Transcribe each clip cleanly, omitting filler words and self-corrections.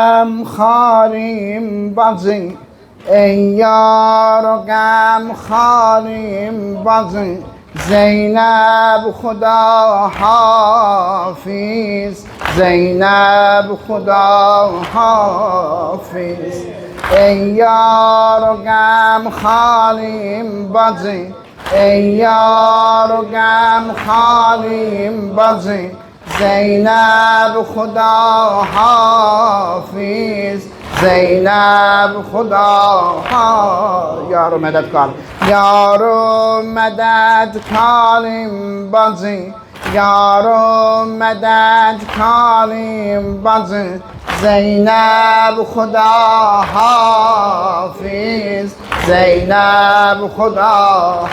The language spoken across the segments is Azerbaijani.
غم خاریم بازی ای یار و غم خاریم بازی زینب خدا حافظ زینب خدا حافظ ای یار و غم خاریم بازی ای یار و غم خاریم بازی زینب خدا حافظ زینب خدا یارو مدد کار یارو مدد کاریم بازی یارو مدد کاریم بازی زینب خدا حافظ زینب خدا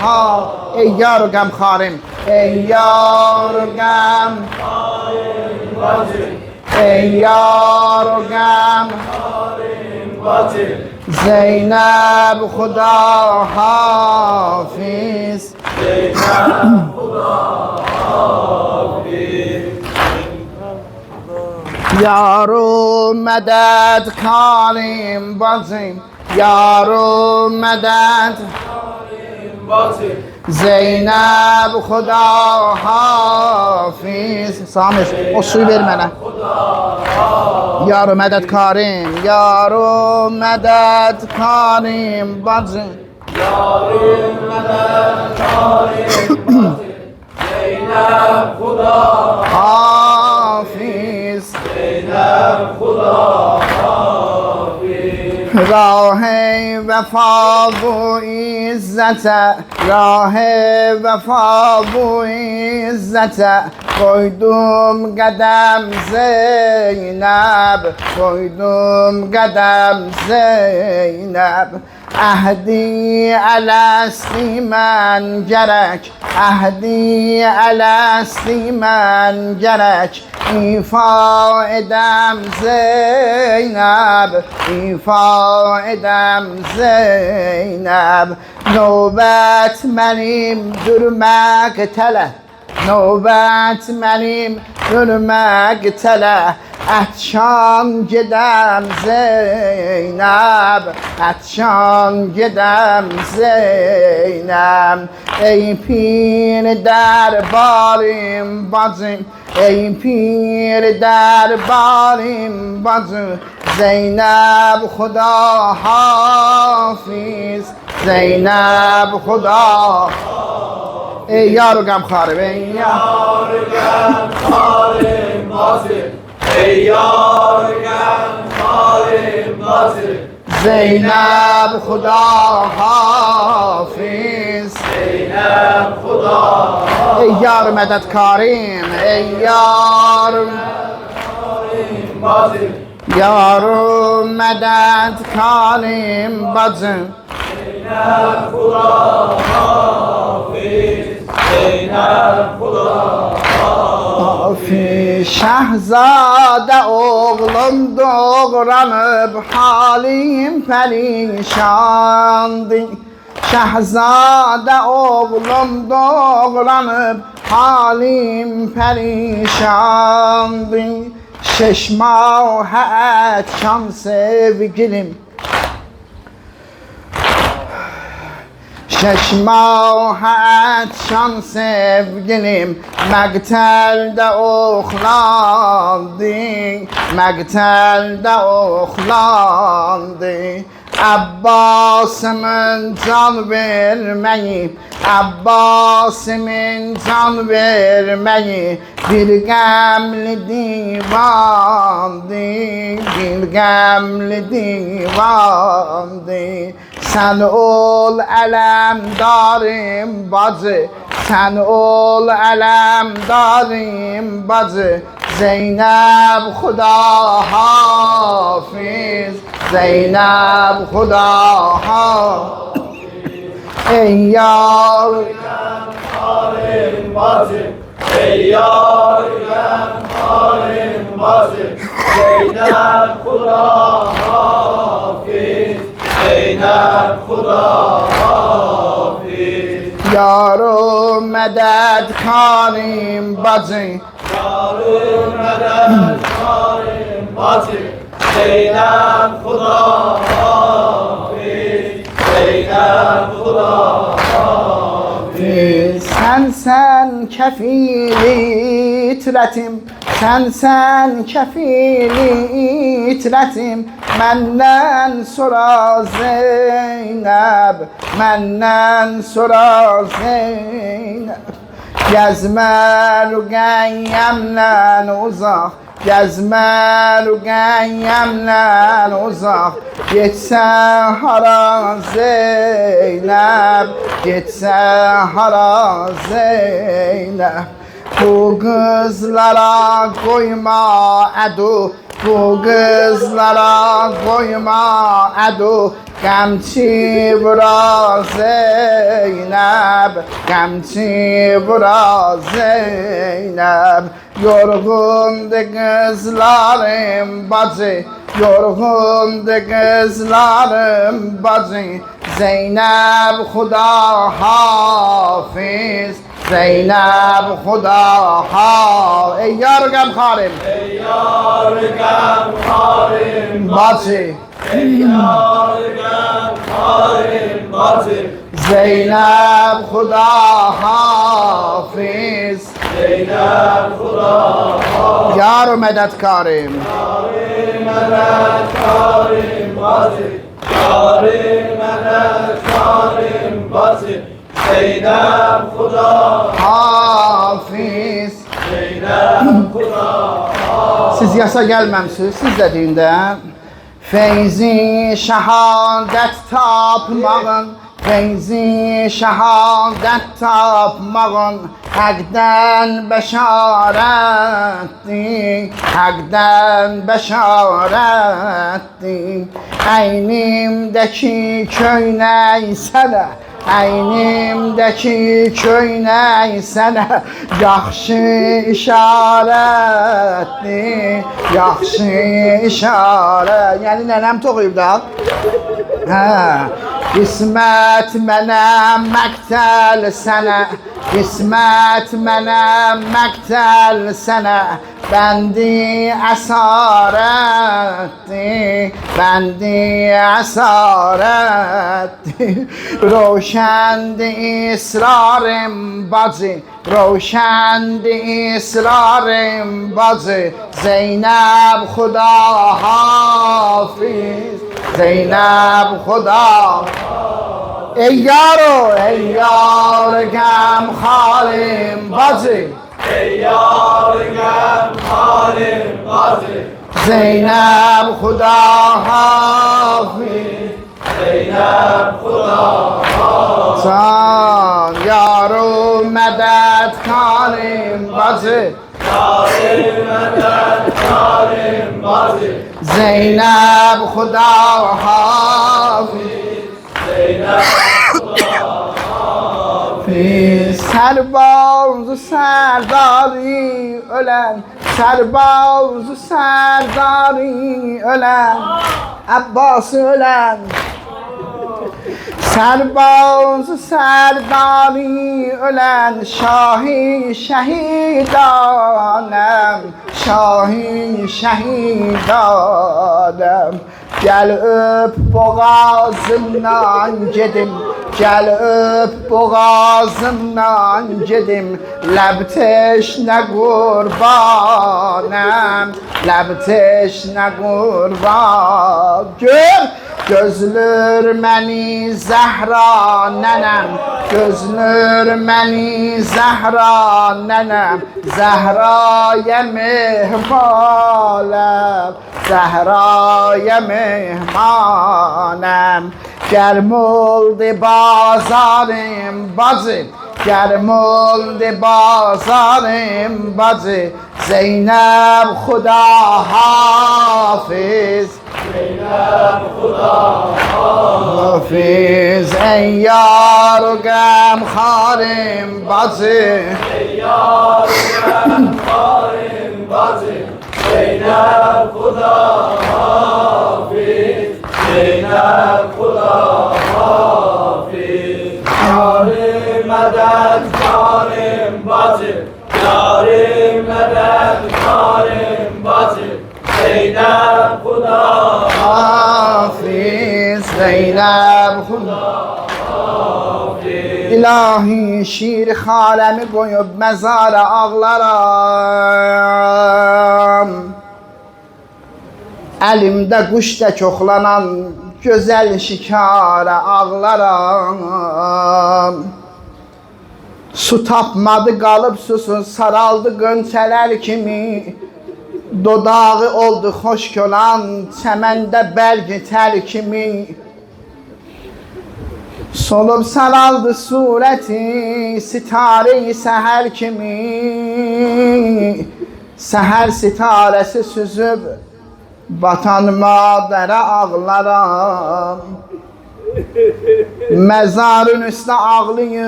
ای یارو غم خاریم ای یارو غم خاریم بازی ای یارو غم خاریم بازی زینب خدا حافظ زینب خدا حافظ یارو مدد کاریم بازی یارو مدد کاریم بازی زینب خدا حافظ سامش اصوی بر منه یارو مدد کاریم یارو مدد کاریم بازی یارو مدد کاریم بازی زینب خدا حافظ زینب خدا راه وفا و عزت راه وفا و عزت کویدم قدم زینب کویدم قدم زینب عهدی الستی من گرک عهدی الستی من گرک ایفا ادم زینب ایفا ادم زینب نوبت منیم در مقتله نوبت منیم در مقتله اتشان گدم زینب اتشان گدم زینب ای پیر در باریم بازیم ای پیر در باریم بازیم زینب خدا حافظ زینب خدا ای یارو غم خاریم ای یارو غم خاریم بازیم ای یار غم خاریم بازی زینب خدا حافظ زینب خدا ای یار مدد کاریم ای یار کاریم بازی یارو مدد کاریم بازی زینب خدا حافظ زینب خدا شهزاده oğlum doğranıp halim perişandı Şehzade oğlum doğranıp halim perişandı Şeşma çan sevgilim Şeşmahat şan sevgilim Məqtəldə oxlandı Məqtəldə oxlandı Abbasımın can verməyi Abbasımın can verməyi Bir qəmli divandı Bir qəmli divandı Sen ol alemdarim bacı Sen ol alemdarim bacı Zeynep Huda Hafiz Zeynep Huda Hafiz Ey yar harim bacı Ey yar harim bacı Zeynep Huda Hafiz Zeynep Huda Hafiz Yaro meded karim bacı Yaro meded karim bacı زینب خدا حافظ زینب خدا حافظ sen kefili itretim sen kefili itretim menden sonra Zeynep menden sonra Zeynep gezme rügeyyemle uzak gezme rügeyyemle uzak geçse hara Zeynep geçse hara Zeynep bu kızlara koyma adu bu kızlara koyma adu Gamçı bura Zeynep Gamçı bura Zeynep Yorgundu kızlarım bacı Yorgundu kızlarım bacı Zeynep Huda Hafiz Zeynep Huda Hafiz Ey yar gamharim ey yar gamharim bacı ey yar gamharim bacı Zeynep Huda Hafiz Zeynep Huda Hafiz Yar mededkarim Yârim mededkarim bacı Yârim mededkarim bacı Zeynep Huda Hafiz Zeynep Huda Hafiz Siz yasa gelməmsiniz, siz dediğinde Feyzi şehadet tapmağın Feyzi şehadet tapmağın Hak'den beşaretti Hak'den beşaretti Eynimdeki köyney sene Eynimdeki köyney sene Yaxşı işaretli Yaxşı işaret Yani nənəm toxuyub da İsmət mənə məqtəl sənə İsmət mənə məqtəl sənə Bəndi əsarətdi Bəndi əsarətdi Roşəndi israrım bacı Roşəndi israrım bacı Zeynep Huda Hafiz Zeynep Huda Ey yaro ey yar gamharim bacı ey yar gamharim bacı Zeynep Huda Hafiz Zeynep Huda Hafiz Can yaro mededkarim bacı Yârim mededkarim bacı Zeynep Huda Hafiz Zeynep Serbazu serdari ölen Serbazu serdari ölen Abbas ölen Serbazu serdari ölen Şahi şehidanem Şahi şehidanem Gel öp boğazımdan gedim Gel öp boğazımdan gedim Leb teşne kurbanım Leb teşne kurban Gözlür məni Zəhra nənəm Gözlür məni Zəhra nənəm Zəhraya mehmaləm Zəhraya mehmanəm Gərm oldu bazarım bacı Gərm oldu bazarım bacı Zeynep Huda Hafiz Zeynep Huda Hafiz ey yar gamharim bacı ey yar gamharim bacı Zeynep Huda Hafiz Zeynep Huda Hafiz Yârim mededkarim bacı Yârim mededkarim bacı Zeynep Huda Zeynep Huda İlahi şiir xaləmi qoyub məzara ağlaram. Əlimdə quş tək oxlanan gözəl şikara ağlaram. Su tapmadı qalıb susuz saraldı qönçələr kimi. Dodağı oldu xoşk olan çəməndə bəlgi tər kimi. Solub saraldı surəti sitarə-i səhər kimi. Səhər sitarəsi süzüb batan madərə ağlaram. Məzarın üstə ağlayıb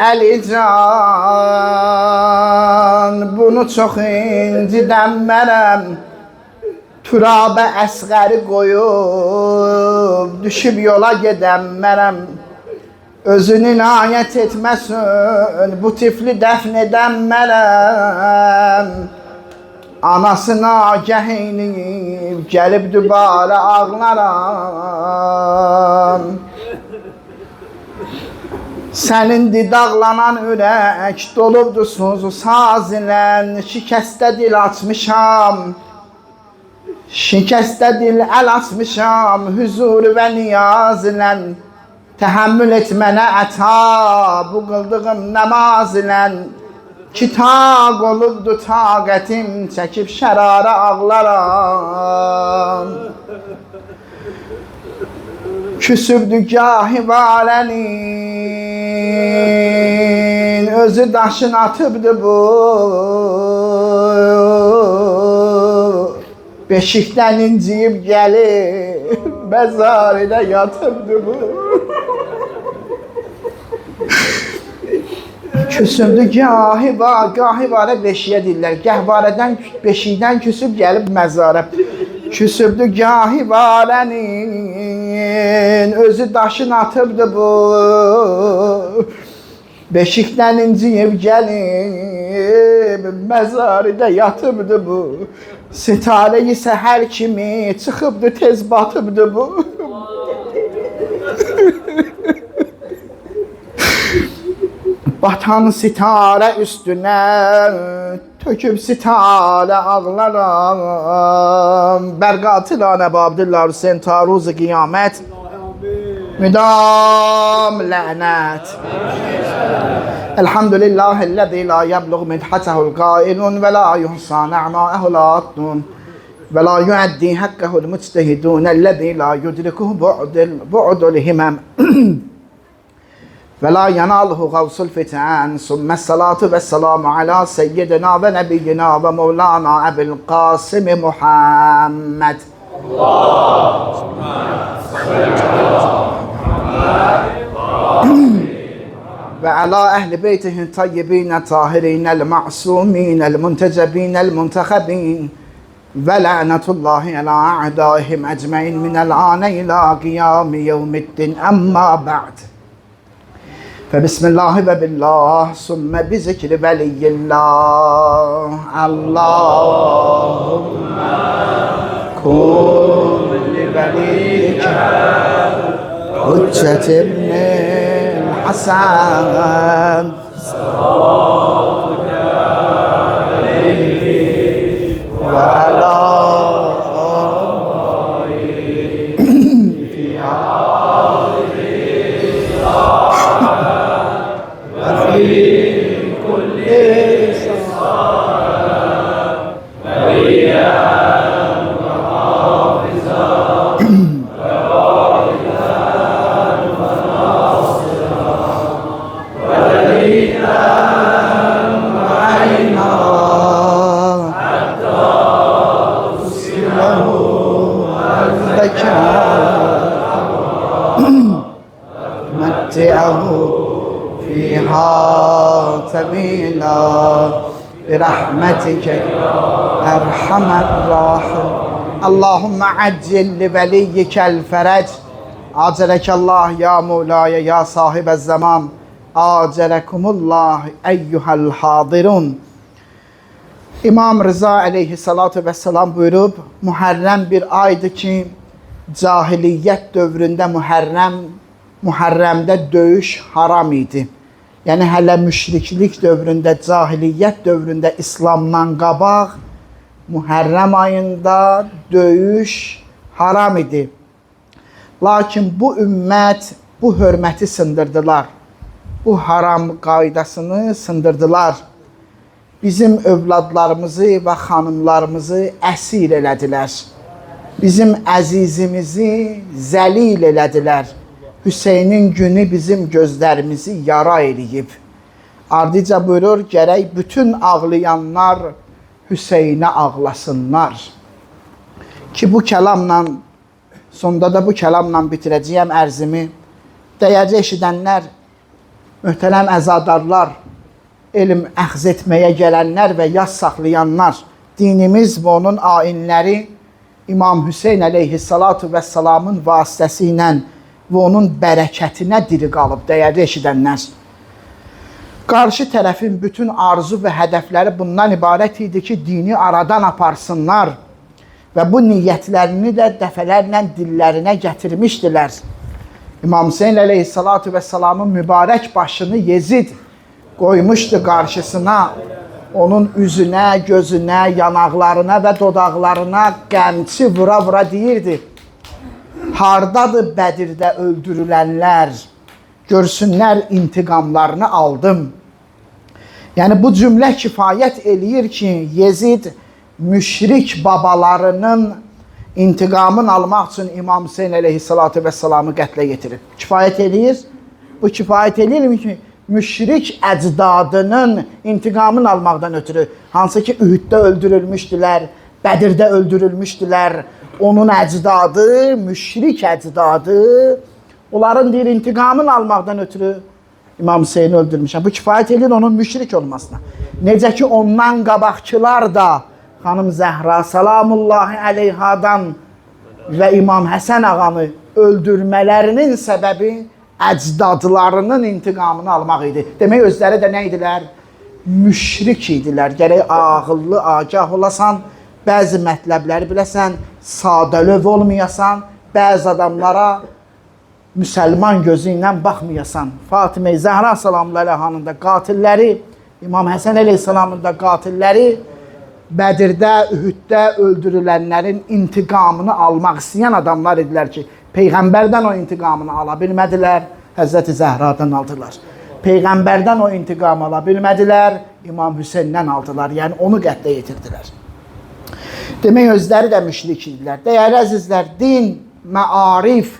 Əlican. Bunu çox incidənmərəm. Turabə əsğəri qoyub düşüb yola gedənmərəm. Özünü inayət etməsin bu tifli dəfn edənmərəm. Anasına agah eyniyib gəlib dübarə ağlaram. Sənin didaqlanan ürək dolubdur suzu saz ilə. Şikəstə dil açmışam, şikəstə dil əl açmışam. Hüzur və niyaz ilə təhəmmül et mənə əta bu qıldığım namaz ilə. Kitaq olubdu taqətim çəkib şərara ağlaram. Küsübdü gahi valənin özü daşın atıbdı bu. Beşikdən inciyib gəlib məzarədə yatıbdı bu. Küsübdü gahi varə beşiyə deyirlər. Gəhvarədən beşikdən küsüb gəlib məzarə. Küsübdü gahi varənin özü daşın atıbdı bu. Beşikdən inciyib gəlib məzarədə yatıbdı bu. Sitarə-i səhər kimi çıxıbdı tez batıbdı bu. Batan sitarə üstünə töküb sitarə ağlaram. Bərqatılanə Abdullah Hüseyin Taruz qiyamət müdam lənət. Elhamdülillahillezî la yebluğ midhatehul qailun ve la yuhsa ni'mâehul âddun ve la yu'addi hakkahul muctehidun ellezî la yudrikuhu bu'dul himem. Ve la yanaluhu gavsul fitan. Sümme salatu ve selamu ala seyyidina ve nebiyyina ve mevlana Ebil Qasim Muhammed. Ve ala ehli beytihin tayyibine tahirinel ma'suminel muntecebinel muntekhabin. Ve la'netullahi ala a'daihim ecmain minel ane ila qiyami yevmiddin emma ba'd. Bismillah ve billah sümme bi zikri veliyillah. Allahümme kun li veliyike Hüccet ibn Hasan sallallahu aleyhi ve ala فيها سبيلا برحمتك أرحم الراحمين. اللهم عجل لوليك الفرج. عجلك الله يا مولاي يا صاحب الزمان. عجلكم الله أيها الحاضرون. İmam Rıza aleyhissalatu vesselam buyurup Muharrem bir aydı ki cahiliyyət dövründə Muharrəmdə döyüş haram idi. Yəni hələ müşriklik dövründə, cahiliyyət dövründə İslamdan qabaq Muharrəm ayında döyüş haram idi. Lakin bu ümmət bu hörməti sındırdılar. Bu haram qaydasını sındırdılar. Bizim övladlarımızı və xanımlarımızı əsir elədilər. Bizim əzizimizi zəlil elədilər. Hüseynin günü bizim gözlərimizi yara eləyib. Ardıca buyurur, gərək bütün ağlayanlar Hüseynə ağlasınlar. Ki bu kəlamla, sonda da bu kəlamla bitirəcəyəm ərzimi. Dəyərli eşidənlər, möhtərəm əzadarlar, elm əxz etməyə gələnlər və yas saxlayanlar, dinimiz və onun ainləri İmam Hüseyn əleyhissalatu və salamın vasitəsi ilə və onun bərəkətinə diri qalıb, dəyərli eşidənlər. Qarşı tərəfin bütün arzu və hədəfləri bundan ibarət idi ki, dini aradan aparsınlar və bu niyyətlərini də dəfələrlə dillərinə gətirmişdilər. İmam Hüseyn əleyhissalatu və salamın mübarək başını Yezid qoymuşdu qarşısına, onun üzünə, gözünə, yanaqlarına və dodaqlarına qəmçi vura-vura deyirdi: hardadır Bədirdə öldürülənlər, görsünlər intiqamlarını aldım. Yəni bu cümlə kifayət eləyir ki, Yezid müşrik babalarının intiqamını almaq üçün İmam Hüseyn əleyhissalatu və salamı qətlə yetirib. Kifayət eləyir. Bu kifayət eləyir ki, müşrik əcdadının intiqamını almaqdan ötürü, hansı ki Ühudda öldürülmüşdülər, Bədirdə öldürülmüşdülər, onun əcdadı, müşrik əcdadı, onların deyir intiqamını almaqdan ötürü İmam Hüseyni öldürmüşəm. Bu kifayət edir onun müşrik olmasına. Necə ki ondan qabaqçılar da xanım Zəhra salamullahi əleyhadan və İmam Həsən ağanı öldürmələrinin səbəbi əcdadlarının intiqamını almaq idi. Demək özləri də nə idilər? Müşrik idilər. Gərək ağıllı, agah olasan, bəzi mətləbləri biləsən, sadəlöv olmayasan, bəzi adamlara müsəlman gözü ilə baxmayasan. Fatimə-i Zəhra salamullahi əleyhanın da qatilləri, İmam Həsən əleyhissalamın da qatilləri Bədirdə, Ühuddə öldürülənlərin intiqamını almaq istəyən adamlar idilər ki, Peyğəmbərdən o intiqamını ala bilmədilər, Həzrəti Zəhradan aldılar. Peyğəmbərdən o intiqamı ala bilmədilər, İmam Hüseyndən aldılar, yəni onu qətlə yetirdilər. Demək, özləri də müşrik idilər. Dəyərli əzizlər, din, məarif,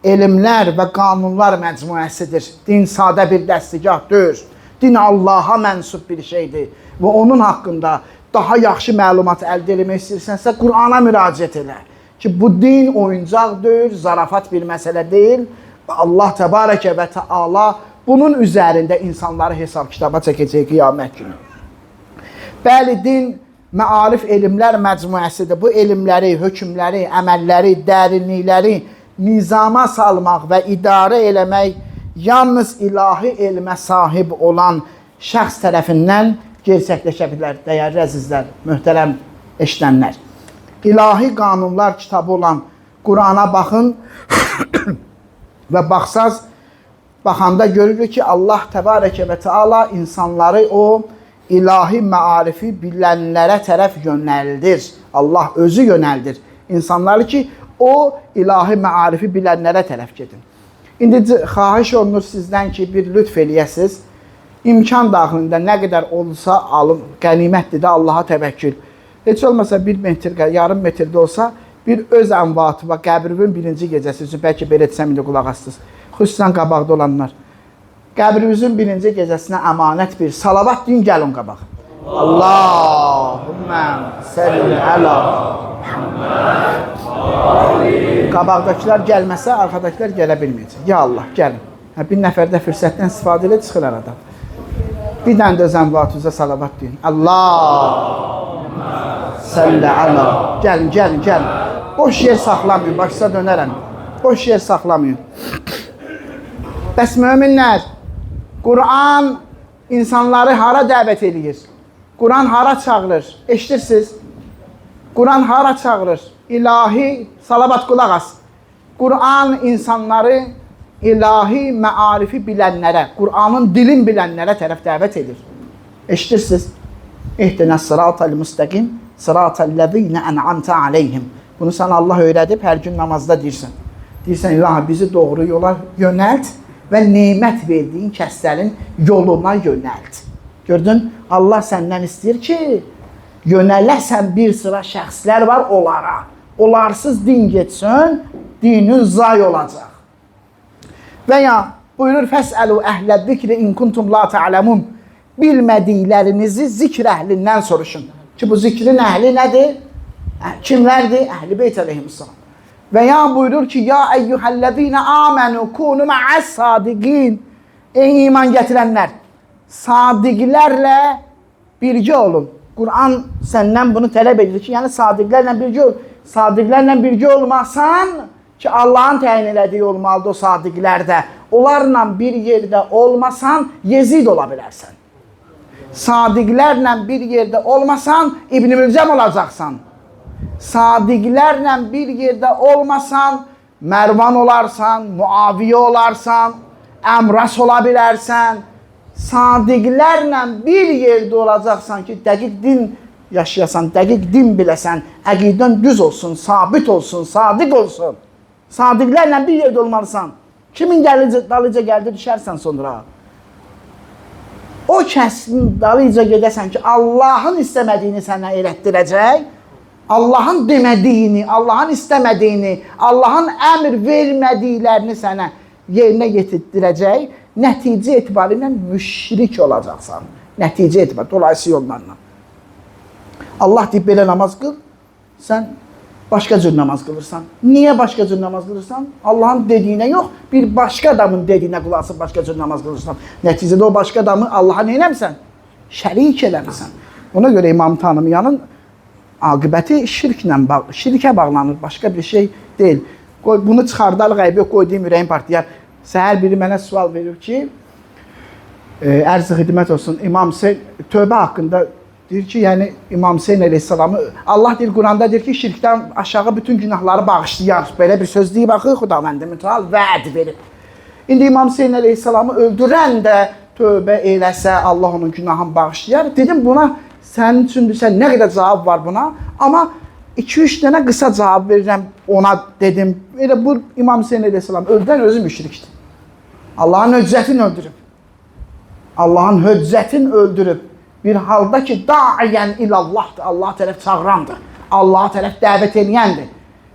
elmlər və qanunlar məcmuəsidir. Din sadə bir dəstigah deyil. Din Allaha mənsub bir şeydir və onun haqqında daha yaxşı məlumat əldə etmək istəyirsənsə, Qur'ana müraciət elə. Ki, bu din oyuncaq deyil, zarafat bir məsələ deyil. Allah təbarəkə və təala bunun üzərində insanları hesab kitaba çəkəcək qiyamət günü. Bəli, din məarif elmlər məcmuəsidir. Bu elmləri, hökmləri, əməlləri, dərinlikləri nizama salmaq və idarə eləmək yalnız ilahi elmə sahib olan şəxs tərəfindən gerçəkləşə bilər. Dəyərli əzizlər, möhtərəm eşidənlər. İlahi qanunlar kitabı olan Qur'ana baxın və baxanda görürük ki, Allah təbarəkə və təala insanları o ilahi məarifi bilənlərə tərəf yönəldir. Allah özü yönəldir insanları ki, o ilahi məarifi bilənlərə tərəf gedin. İndi xahiş olunur sizdən ki, bir lütf eləyəsiz. İmkan daxilində nə qədər olsa alın, qənimətdir də Allaha təvəkkül. Heç olmasa 1 metr, yarım metrdə olsa, bir öz ənvatı və qəbrimin birinci gecəsi üçün, bəlkə belə etsəm indi qulaq astınız. Xüsusən qabaqda olanlar. Qəbrimizin birinci gecəsinə əmanət bir salavat deyin, gəlin qabaq. Allahümmə səlli əla qabaqdakılar gəlməsə, arxadakılar gələ bilməyəcək. Ya Allah, gəlin. Bir nəfərdə fürsətdən istifadə elə çıxır aradan. Bir dənə də zənvatınıza salavat deyin. Allahümmə səlli əla. Gəlin, gəlin, gəlin. Boş yer saxlamayın, başsa dönərəm. Boş yer saxlamayın. Bəs möminlər, Qur'an insanları hara dəvət edir? Qur'an hara çağırır? Eşidirsiniz? Qur'an hara çağırır? İlahi salavat qulaq as. Qur'an insanları ilahi məarifi bilənlərə, Qur'anın dilin bilənlərə tərəf dəvət edir. Eşidirsiniz? İhdinəs sıratal müstəqim, sıratəl-ləzīnə ən'amtə aleyhim. Bunu sana Allah öyrədib, hər gün namazda deyirsən. Deyirsən, İlahi, bizi doğru yola yönəlt və nemət verdiyin kəslərin yoluna yönəlt. Gördün, Allah səndən istəyir ki, yönələsən bir sıra şəxslər var onlara. Olarsız din getsin, dinin zay olacaq. Və ya buyurur, fəsəlu əhlə zikri in kuntum la ta'lemun. Bilmədiklərinizi zikr əhlindən soruşun. Ki bu zikrin əhli nədir? Kimlərdir? Əhl-i Beyt əleyhissalam. Və ya buyurur ki, ya eyyuhəl-ləzīnə amenü kunu ma'as sadiqin. Ey iman gətirənlər, sadiqlərlə birgə olun. Qur'an səndən bunu tələb edir ki, yəni sadiqlərlə birgə olun. Sadiqlərlə birgə olmasan ki, Allahın təyin elədiyi olmalıdır o sadiqlərdə. Onlarla bir yerdə olmasan, Yezid ola bilərsən. Sadiqlərlə bir yerdə olmasan, İbn-i Mülcəm olacaqsan. Sadiqlərlə bir yerdə olmasan, Mərvan olarsan, Muaviyə olarsan, Əmras ola bilərsən. Sadiqlərlə bir yerdə olacaqsan ki, dəqiq din yaşayasan, dəqiq din biləsən, əqidən düz olsun, sabit olsun, sadiq olsun. Sadiqlərlə bir yerdə olmalısan. Kimin dalıca gəldi, düşərsən sonra. O kəsin dalıca gedəsən ki, Allahın istəmədiyini sənə elətdirəcək, Allahın demədiyini, Allahın istəmədiyini, Allahın əmr vermədiklərini sənə yerinə yetirdirəcək, nəticə etibarilə müşrik olacaqsan. Nəticə etibarilə, dolayısıyla yollarla. Allah deyib, belə namaz qıl, sən başqa cür namaz qılırsan. Niyə başqa cür namaz qılırsan? Allahın dediyinə yox, bir başqa adamın dediyinə qulaq başqa cür namaz qılırsan. Nəticədə o başqa adamı Allaha neynəmsən? Şərik eləmirsən. Ona görə İmam tanımayanın aqibəti şirkə bağlanır, başqa bir şey deyil. Bunu çıxardalıq, ayıb yox, qoyduğum ürəyin partiyar. Səhər biri mənə sual verir ki, ərz-i xidmət olsun, İmam Hüseyin tövbə haqqında deyir ki, yəni İmam Hüseyin əleyhissalamı, Allah deyir, Quranda deyir ki, şirkdən aşağı bütün günahları bağışlayar. Belə bir söz deyib, axı, Xudavəndi mütəal vəd verib. İndi İmam Hüseyin əleyhissalamı öldürən də tövbə eləsə, Allah onun günahını bağışlayar. Dedim, buna sənin üçün sən nə qədər cavab var buna, amma 2-3 dənə qısa cavab verirəm ona dedim. Elə bu İmam Hüseyin əleyhissalam öldürən özü müşrikdir. Allahın höccətini öldürüb. Allahın höccətini öldürüb. Bir halda ki, daiyən ilallahdır, Allah tərəf çağırandır, Allah tərəf dəvət eləyəndir.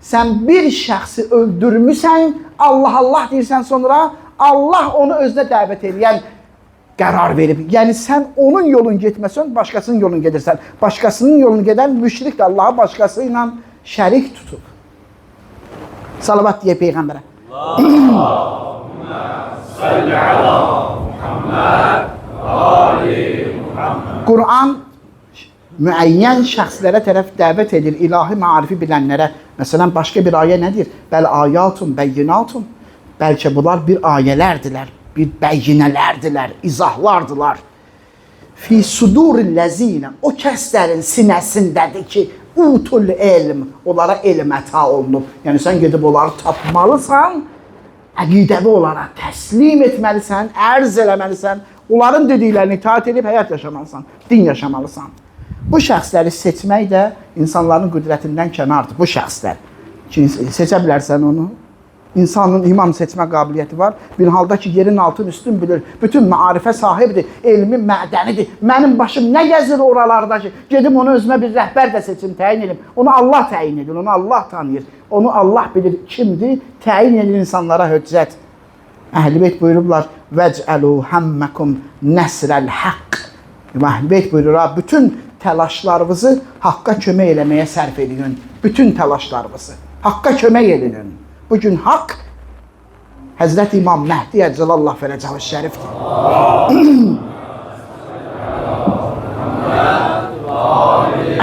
Sən bir şəxsi öldürmüsən, Allah deyirsən sonra, Allah onu özünə dəvət eləyən qərar verib. Yəni, sən onun yolun getməsən, başqasının yolunu gedirsən. Başqasının yolunu gedən müşrikdir, Allahı başqası ilə şərik tutub. Salavat deyək Peyğəmbərə. Allahümmə salli ala Muhammed, ali Muhammed. Qur'an müəyyən şəxslərə tərəf dəvət edir, ilahi marifi bilənlərə. Məsələn, başqa bir ayə nədir? Bəl ayatun, bəyyinatun. Bəlkə bunlar bir ayələrdirlər, bir bəyyinələrdirlər, izahlardılar. Fi suduril-ləzinə, o kəslərin sinəsindədir ki, utul elm, onlara elm əta olunub. Yəni, sən gedib onları tapmalısan, əqidəvi olaraq təslim etməlisən, ərz eləməlisən, onların dediklərini itaat edib həyat yaşamalısan, din yaşamalısan. Bu şəxsləri seçmək də insanların qüdrətindən kənardır, bu şəxslər. Seçə bilərsən onu. İnsanın imam seçmə qabiliyyəti var. Bir halda ki, yerin altın üstün bilir, bütün maarifə sahibdir, elmin mədənidir. Mənim başım nə gəzir oralarda ki, gedim onu özümə bir rəhbər də seçim, təyin edim. Onu Allah təyin edir, onu Allah tanıyır. Onu Allah bilir kimdir, təyin edir insanlara höccət. Əhl-i Beyt buyurublar, vəcəlu həmməkum nəsrəl haqq. Əhl-i Beyt buyurur, bütün təlaşlarınızı haqqa kömək eləməyə sərf edin. Bütün təlaşlarınızı haqqa kömək edin. Bugün haqq Həzrət İmam Məhdi Əcəlallah Fərəcəh-i Şərifdir.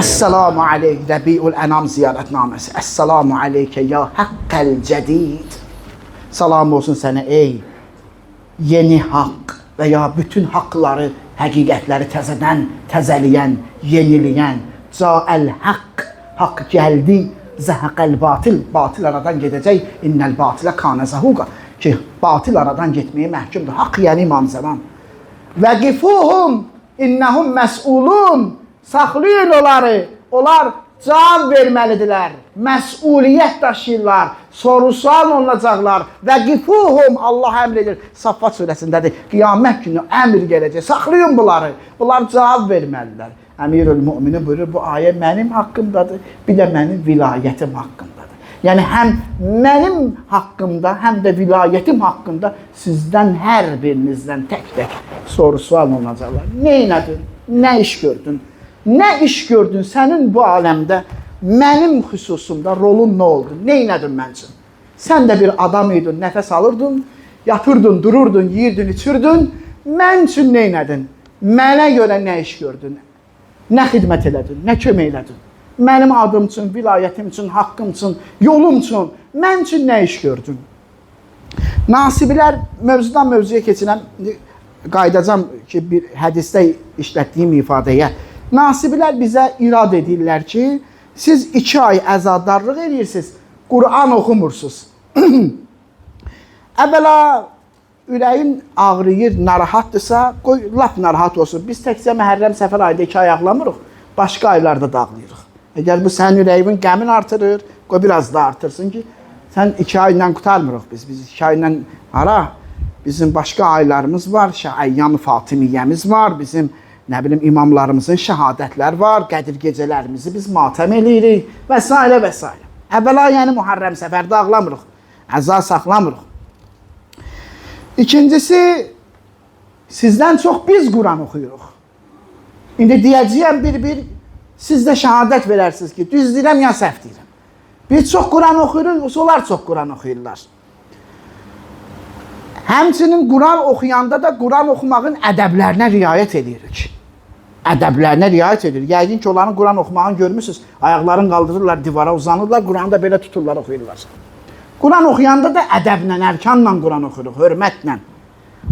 Əssalamu aleyk Rəbiul Ənam ziyarətnaməsi. Əssalamu aleykə ya haqqəl cədid. Salam olsun sənə ey yeni haqq və ya bütün haqları, həqiqətləri təzədən təzəliyən, yeniliyən, cəəl haqq, haqq gəldi, zəhəqəl batil. Batil aradan gedəcək. İnnəl batilə kanə zəhuqa. Ki, batil aradan getməyə məhkumdur. Haqq yəni İmam Zaman. Vəqifuhum innəhum məs'ulun. Saxlayın onları. Onlar cavab verməlidirlər. Məsuliyyət daşıyırlar. Soru-sual olunacaqlar. Vəqifuhum Allah əmr edir. Saffat surəsindədir. Qiyamət günü əmr gələcək. Saxlayın bunları. Bunlar cavab verməlidirlər. Əmirül Müminin buyurur, bu ayə mənim haqqımdadır, bir də mənim vilayətim haqqındadır. Yəni, həm mənim haqqımda, həm də vilayətim haqqında sizdən hər birinizdən tək-tək soru-sual olunacaqlar. Nə elədin? Nə iş gördün? Nə iş gördün sənin bu aləmdə? Mənim xüsusumda rolun nə oldu? Nə elədin mən üçün? Sən də bir adam idin, nəfəs alırdın, yatırdın, dururdun, yiyirdin, içirdin. Mən üçün nə elədin? Mənə görə nə iş gördün? Nə xidmət elədin, nə kömək elədin? Mənim adım üçün, vilayətim üçün, haqqım üçün, yolum üçün, mən üçün nə iş gördün? Nasibilər, mövzudan mövzuya keçirəm, qaydacam ki, bir hədisdə işlətdiyim ifadəyə. Nasibilər bizə irad edirlər ki, siz 2 ay əzadarlıq edirsiniz, Qur'an oxumursunuz. Əvvəla, ürəyin ağrıyır, narahatdırsa, qoy, lap narahat olsun. Biz təkcə Məhərrəm Səfər ayda 2 ay ağlamırıq, başqa aylarda da ağlayırıq. Əgər bu sənin ürəyin qəmin artırır, qoy biraz da artırsın ki, sən 2 ayla qutarmırıq biz. Biz 2 ayla ara, bizim başqa aylarımız var, Əyyam-ı Fatimiyyəmiz var, bizim nə bilim imamlarımızın şəhadətlər var, Qədir gecələrimizi biz matəm eləyirik və s. və s. Əvvəla, yəni Muharrəm Səfərdə ağlamırıq, əza saxlamırıq. İkincisi, sizdən çox biz Quran oxuyuruq. İndi deyəcəyəm bir, siz də şəhadət verərsiniz ki, düz deyirəm ya səhv deyirəm. Biz çox Quran oxuyuruq, onlar çox Quran oxuyurlar. Həmçinin Quran oxuyanda da Quran oxumağın ədəblərinə riayət edirik. Ədəblərinə riayət edirik. Yəqin ki, onların Quran oxumağını görmürsünüz. Ayaqlarını qaldırırlar, divara uzanırlar, Quranı da belə tuturlar, oxuyurlar. Quran oxuyanda da ədəblə, ərkanla Quran oxuyuruq, hörmətlə.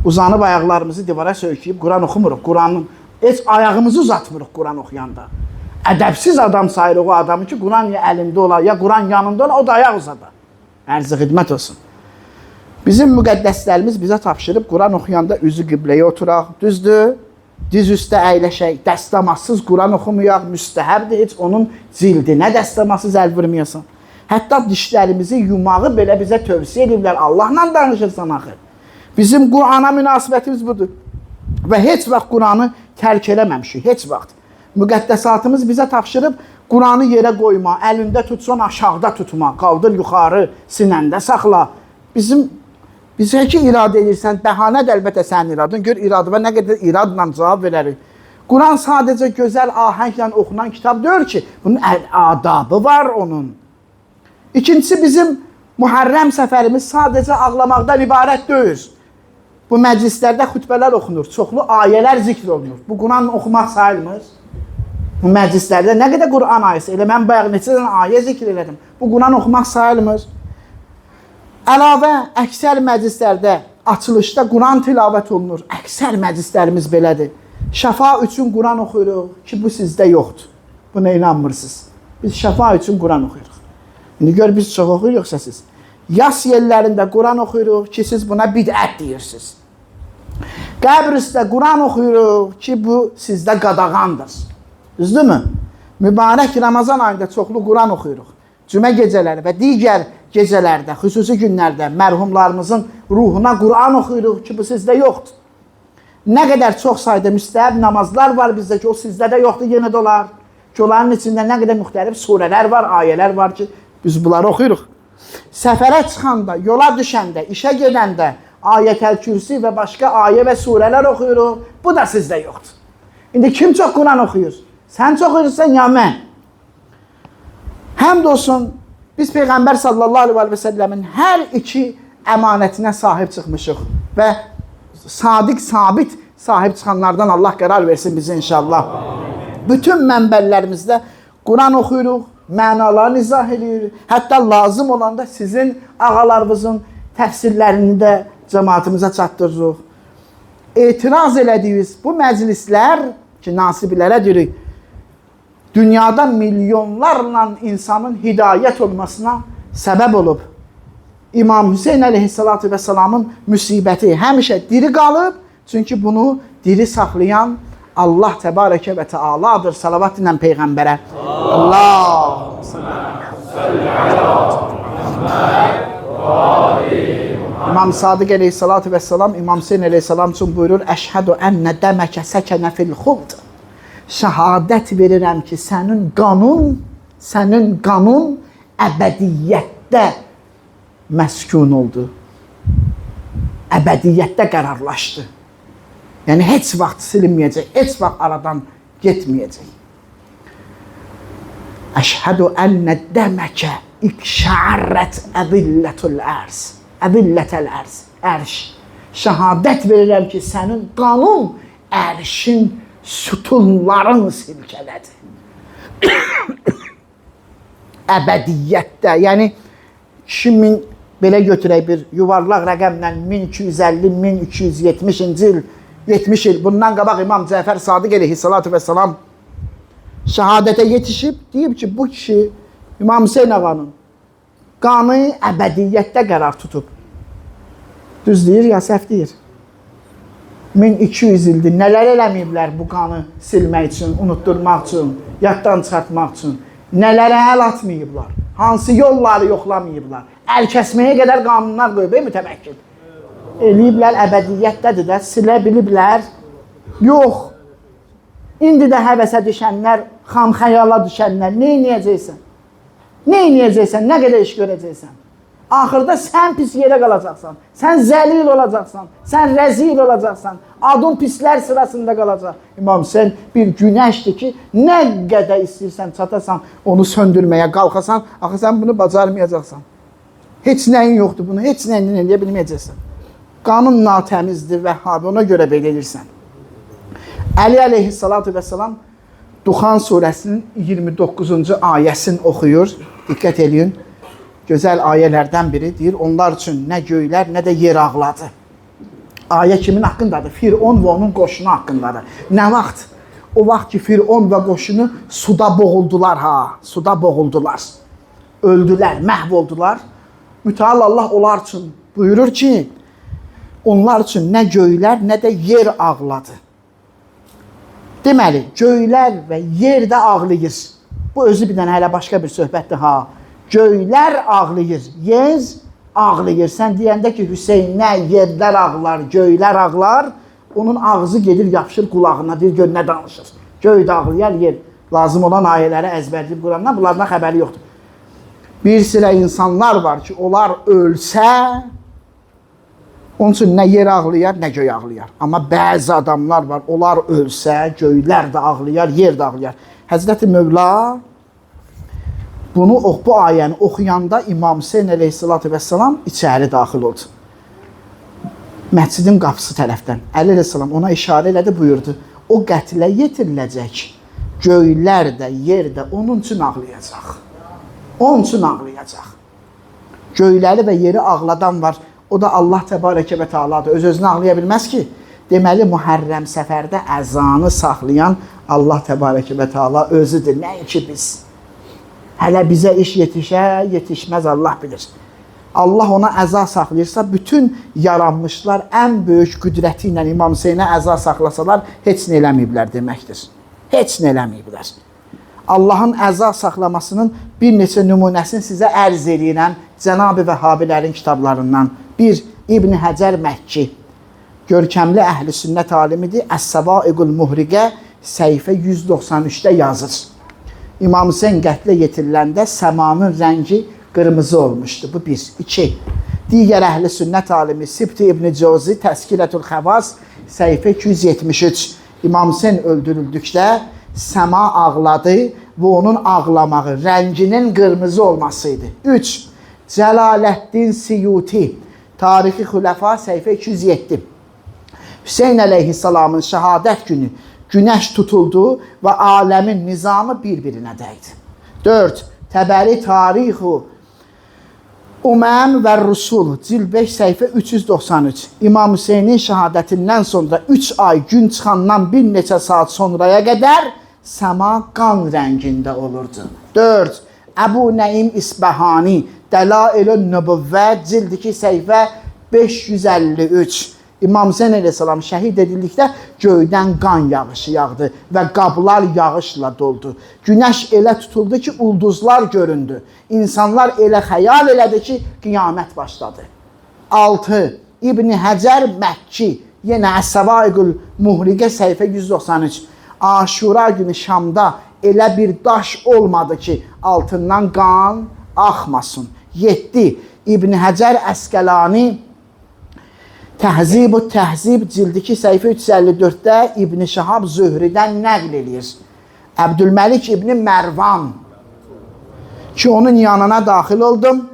Uzanıb ayaqlarımızı divara söykəyib Quran oxumuruq. Quranın heç ayağımızı uzatmırıq Quran oxuyanda. Ədəbsiz adam sayırıq o adamı ki, Quran ya əlində olar, ya Quran yanında olar, o da ayaq uzada. Ərzə xidmət olsun. Bizim müqəddəslərimiz bizə tapşırıb Quran oxuyanda üzü qibləyə oturaq, düzdür? Diz üstə əyləşək, dəstəmazsız Quran oxumayaq, müstəhəbdir, heç onun cildinə dəstəmazsız əl vurmayasan. Hətta dişlərimizi yumağı belə bizə tövsiyə edirlər. Allahla danışırsan axı. Bizim Qurana münasibətimiz budur. Və heç vaxt Quranı tərk eləməmişik, heç vaxt. Müqəddəsatımız bizə tapşırıb Quranı yerə qoyma, əlində tutsan aşağıda tutma, qaldır yuxarı, sinəndə saxla. Bizə ki, iradə edirsən, bəhanədir əlbəttə sənin iradın. Gör iradı və nə qədər iradla cavab verərik. Quran sadəcə gözəl ahənglə oxunan kitab deyil ki, bunun adabı var onun. İkincisi, bizim Muharrəm səfərimiz sadəcə ağlamaqdan ibarət deyil. Bu məclislərdə xütbələr oxunur, çoxlu ayələr zikr olunur. Bu Quran oxumaq sayılmır. Bu məclislərdə nə qədər Quran ayəsi, elə mən bayaq neçə dənə ayə zikr elədim. Bu Quran oxumaq sayılmır. Əlavə, əksər məclislərdə, açılışda Quran tilavət olunur. Əksər məclislərimiz belədir. Şəfa üçün Quran oxuyuruq ki, bu sizdə yoxdur. Buna inanmırsınız. Biz şəfa üçün Quran oxuyuruq. İndi gör, biz çox oxuyuruqsa siz. Yas yerlərində Quran oxuyuruq ki, siz buna bidət deyirsiniz. Qəbr üstə Quran oxuyuruq ki, bu sizdə qadağandır. Düzdürmü? Mübarək Ramazan ayında çoxlu Quran oxuyuruq. Cümə gecələri və digər gecələrdə, xüsusi günlərdə mərhumlarımızın ruhuna Quran oxuyuruq ki, bu sizdə yoxdur. Nə qədər çox sayda müstəhəb namazlar var bizdə ki, o sizdə də yoxdur, yenə də olar. Ki, onların içində nə qədər müxtəlif surələr var, ayələr var ki, biz bunları oxuyuruq. Səfərə çıxanda, yola düşəndə, işə gedəndə Ayətəl Kürsi və başqa ayə və surələr oxuyuruq. Bu da sizdə yoxdur. İndi kim çox Quran oxuyur? Sən çox oxuyursan ya mən? Həmd olsun, biz Peyğəmbər sallallahu aleyhi və səlləmin hər iki əmanətinə sahib çıxmışıq və sadiq, sabit sahib çıxanlardan Allah qərar versin bizi inşallah. Bütün mənbərlərimizdə Quran oxuyuruq, mənalarını izah edirik. Hətta lazım olanda sizin ağalarınızın təfsirlərini də cəmaatımıza çatdırırıq. Etiraz elədiyiniz bu məclislər ki, nasibilərə deyirik, dünyada milyonlarla insanın hidayət olmasına səbəb olub. İmam Hüseyin əleyhissalatu vesselamın müsibəti həmişə diri qalıb. Çünki bunu diri saxlayan Allah təbarəkə və tealadır. Salavat ilə Peyğəmbərə. Allah. İmam Sadiq əleyhissalatu vesselam İmam Hüseyin əleyhissalam üçün buyurur: Əşhədu ennə dəməkə səkənə fil xuld. Şəhadət verirəm ki, sənin qanun əbədiyyətdə məskun oldu. Əbədiyyətdə qərarlaşdı. Yəni, heç vaxt silinməyəcək, heç vaxt aradan getməyəcək. Əşhədu ennə dəməkə ikşərrət əzillətül ərz. Əzillətəl ərz. Ərş. Şəhadət verirəm ki, sənin qanun ərşin sütunların silkələdi. Əbədiyyətdə, yəni 2000, belə götürək bir yuvarlaq rəqəmlə 1250, 1270-ci il, 70 il bundan qabaq İmam Cəfər Sadiq əleyhissalatu vesselam şəhadətə yetişib, deyib ki, bu kişi İmam Hüseyin ağanın qanı əbədiyyətdə qərar tutub. Düz deyir ya səhv deyir? 1200 ildir nələr eləməyiblər bu qanı silmək üçün, unutturmaq üçün, yaddan çıxartmaq üçün. Nələrə əl atmayıblar, hansı yolları yoxlamayıblar. Əl kəsməyə qədər qanunlar qoyub, mütəməkkil. Eləyiblər, əbədiyyətdədir də, silə biliblər. Yox, indi də həvəsə düşənlər, xam xəyala düşənlər, nə eləyəcəksən? Nə eləyəcəksən, nə qədər iş görəcəksən? Axırda sən pis yerə qalacaqsan, sən zəlil olacaqsan, sən rəzil olacaqsan, adın pislər sırasında qalacaq. İmam Hüseyin bir günəşdir ki, nə qədər istəyirsən çatasan, onu söndürməyə qalxasan, axı sən bunu bacarmayacaqsan. Heç nəyin yoxdur bunu, heç nəyin eləyə bilməyəcəksən. Qanun natəmizdir, Vəhhabi, ona görə belə edirsən. Əli əleyhissalatu vesselam Duxan surəsinin 29-cu ayəsini oxuyur, diqqət eləyin. Gözəl ayələrdən biri deyir, onlar üçün nə göylər, nə də yer ağladı. Ayə kimin haqqındadır? Firon və onun qoşunu haqqındadır. Nə vaxt? O vaxt ki, Firon və qoşunu suda boğuldular, suda boğuldular. Öldülər, məhv oldular. Müteal Allah onlar üçün buyurur ki, onlar üçün nə göylər, nə də yer ağladı. Deməli, göylər və yer də ağlayır. Bu özü bir dənə hələ başqa bir söhbətdir, Göylər ağlayır, yer ağlayır. Sən deyəndə ki, Hüseynə yerlər ağlar, göylər ağlar, onun ağzı gedir, yapışır qulağına, deyir, gör nə danışır. Göy də ağlayar, yer. Lazım olan ayələri əzbərləyib Qurandan, bunlardan xəbəri yoxdur. Bir sıra insanlar var ki, onlar ölsə, onun üçün nə yer ağlayar, nə göy ağlayar. Amma bəzi adamlar var, onlar ölsə, göylər də ağlayar, yer də ağlayar. Həzrəti Mövla bunu, bu ayəni oxuyanda İmam Hüseyin əleyhissalatu vesselam içəri daxil oldu. Məscidin qapısı tərəfdən. Əli əleyhissalam ona işarə elədi, buyurdu. O qətlə yetiriləcək. Göylər də, yer də onun üçün ağlayacaq. Onun üçün ağlayacaq. Göyləri və yeri ağladan var. O da Allah təbarəkə və tealadır. Öz-özünü ağlaya bilməz ki. Deməli, Muhərrəm səfərdə əzanı saxlayan Allah təbarəkə və teala özüdür. Nəinki biz. Hələ bizə iş yetişməz, Allah bilir. Allah ona əza saxlayırsa, bütün yaranmışlar ən böyük qüdrəti ilə İmam Hüseynə əza saxlasalar, heç nə eləməyiblər deməkdir. Heç nə eləməyiblər. Allahın əza saxlamasının bir neçə nümunəsini sizə ərz edirəm Cənab-ı Vəhhabilərin kitablarından. 1. İbn Həcər Məkki, görkəmli əhl-i sünnət alimidir. Əs-Səvaiqul Muhriqə səhifə 193-də yazır. İmam Hüseyin qətlə yetiriləndə səmanın rəngi qırmızı olmuşdu. Bu 1. 2. Digər əhl-i sünnət alimi Sibti İbn Cəvzi Təskilətül Xəvas səhifə 273. İmam Hüseyin öldürüldükdə səma ağladı və onun ağlamağı rənginin qırmızı olmasıydı. 3. Cəlaləddin Siyuti Tarixi Xüləfa səhifə 207. Hüseyin əleyhissalamın şəhadət günü günəş tutuldu və aləmin nizamı bir-birinə dəydi. 4. Təbəri Tarixu Uməm və Rusul cild 5 səhifə 393. İmam Hüseynin şəhadətindən sonra 3 ay gün çıxandan bir neçə saat sonraya qədər səma qan rəngində olurdu. 4. Əbu Nəim İsbəhani Dəlail-ün Nübüvvə cild 2 səhifə 553. İmam Hüseyn əleyhissalam şəhid edildikdə göydən qan yağışı yağdı və qablar yağışla doldu. Günəş elə tutuldu ki, ulduzlar göründü. İnsanlar elə xəyal elədi ki, qiyamət başladı. 6. İbn Həcər Məkki, yenə Əs-Səvaiqül Muhriqə səhifə 193. Aşura günü Şamda elə bir daş olmadı ki, altından qan axmasın. 7. İbn Həcər Əsqəlani Təhzib-ü Təhzib cild 2 səhifə 354-də İbn Şahab Zühridən nəql edir. Əbdülməlik İbn Mərvan ki, onun yanına daxil oldum.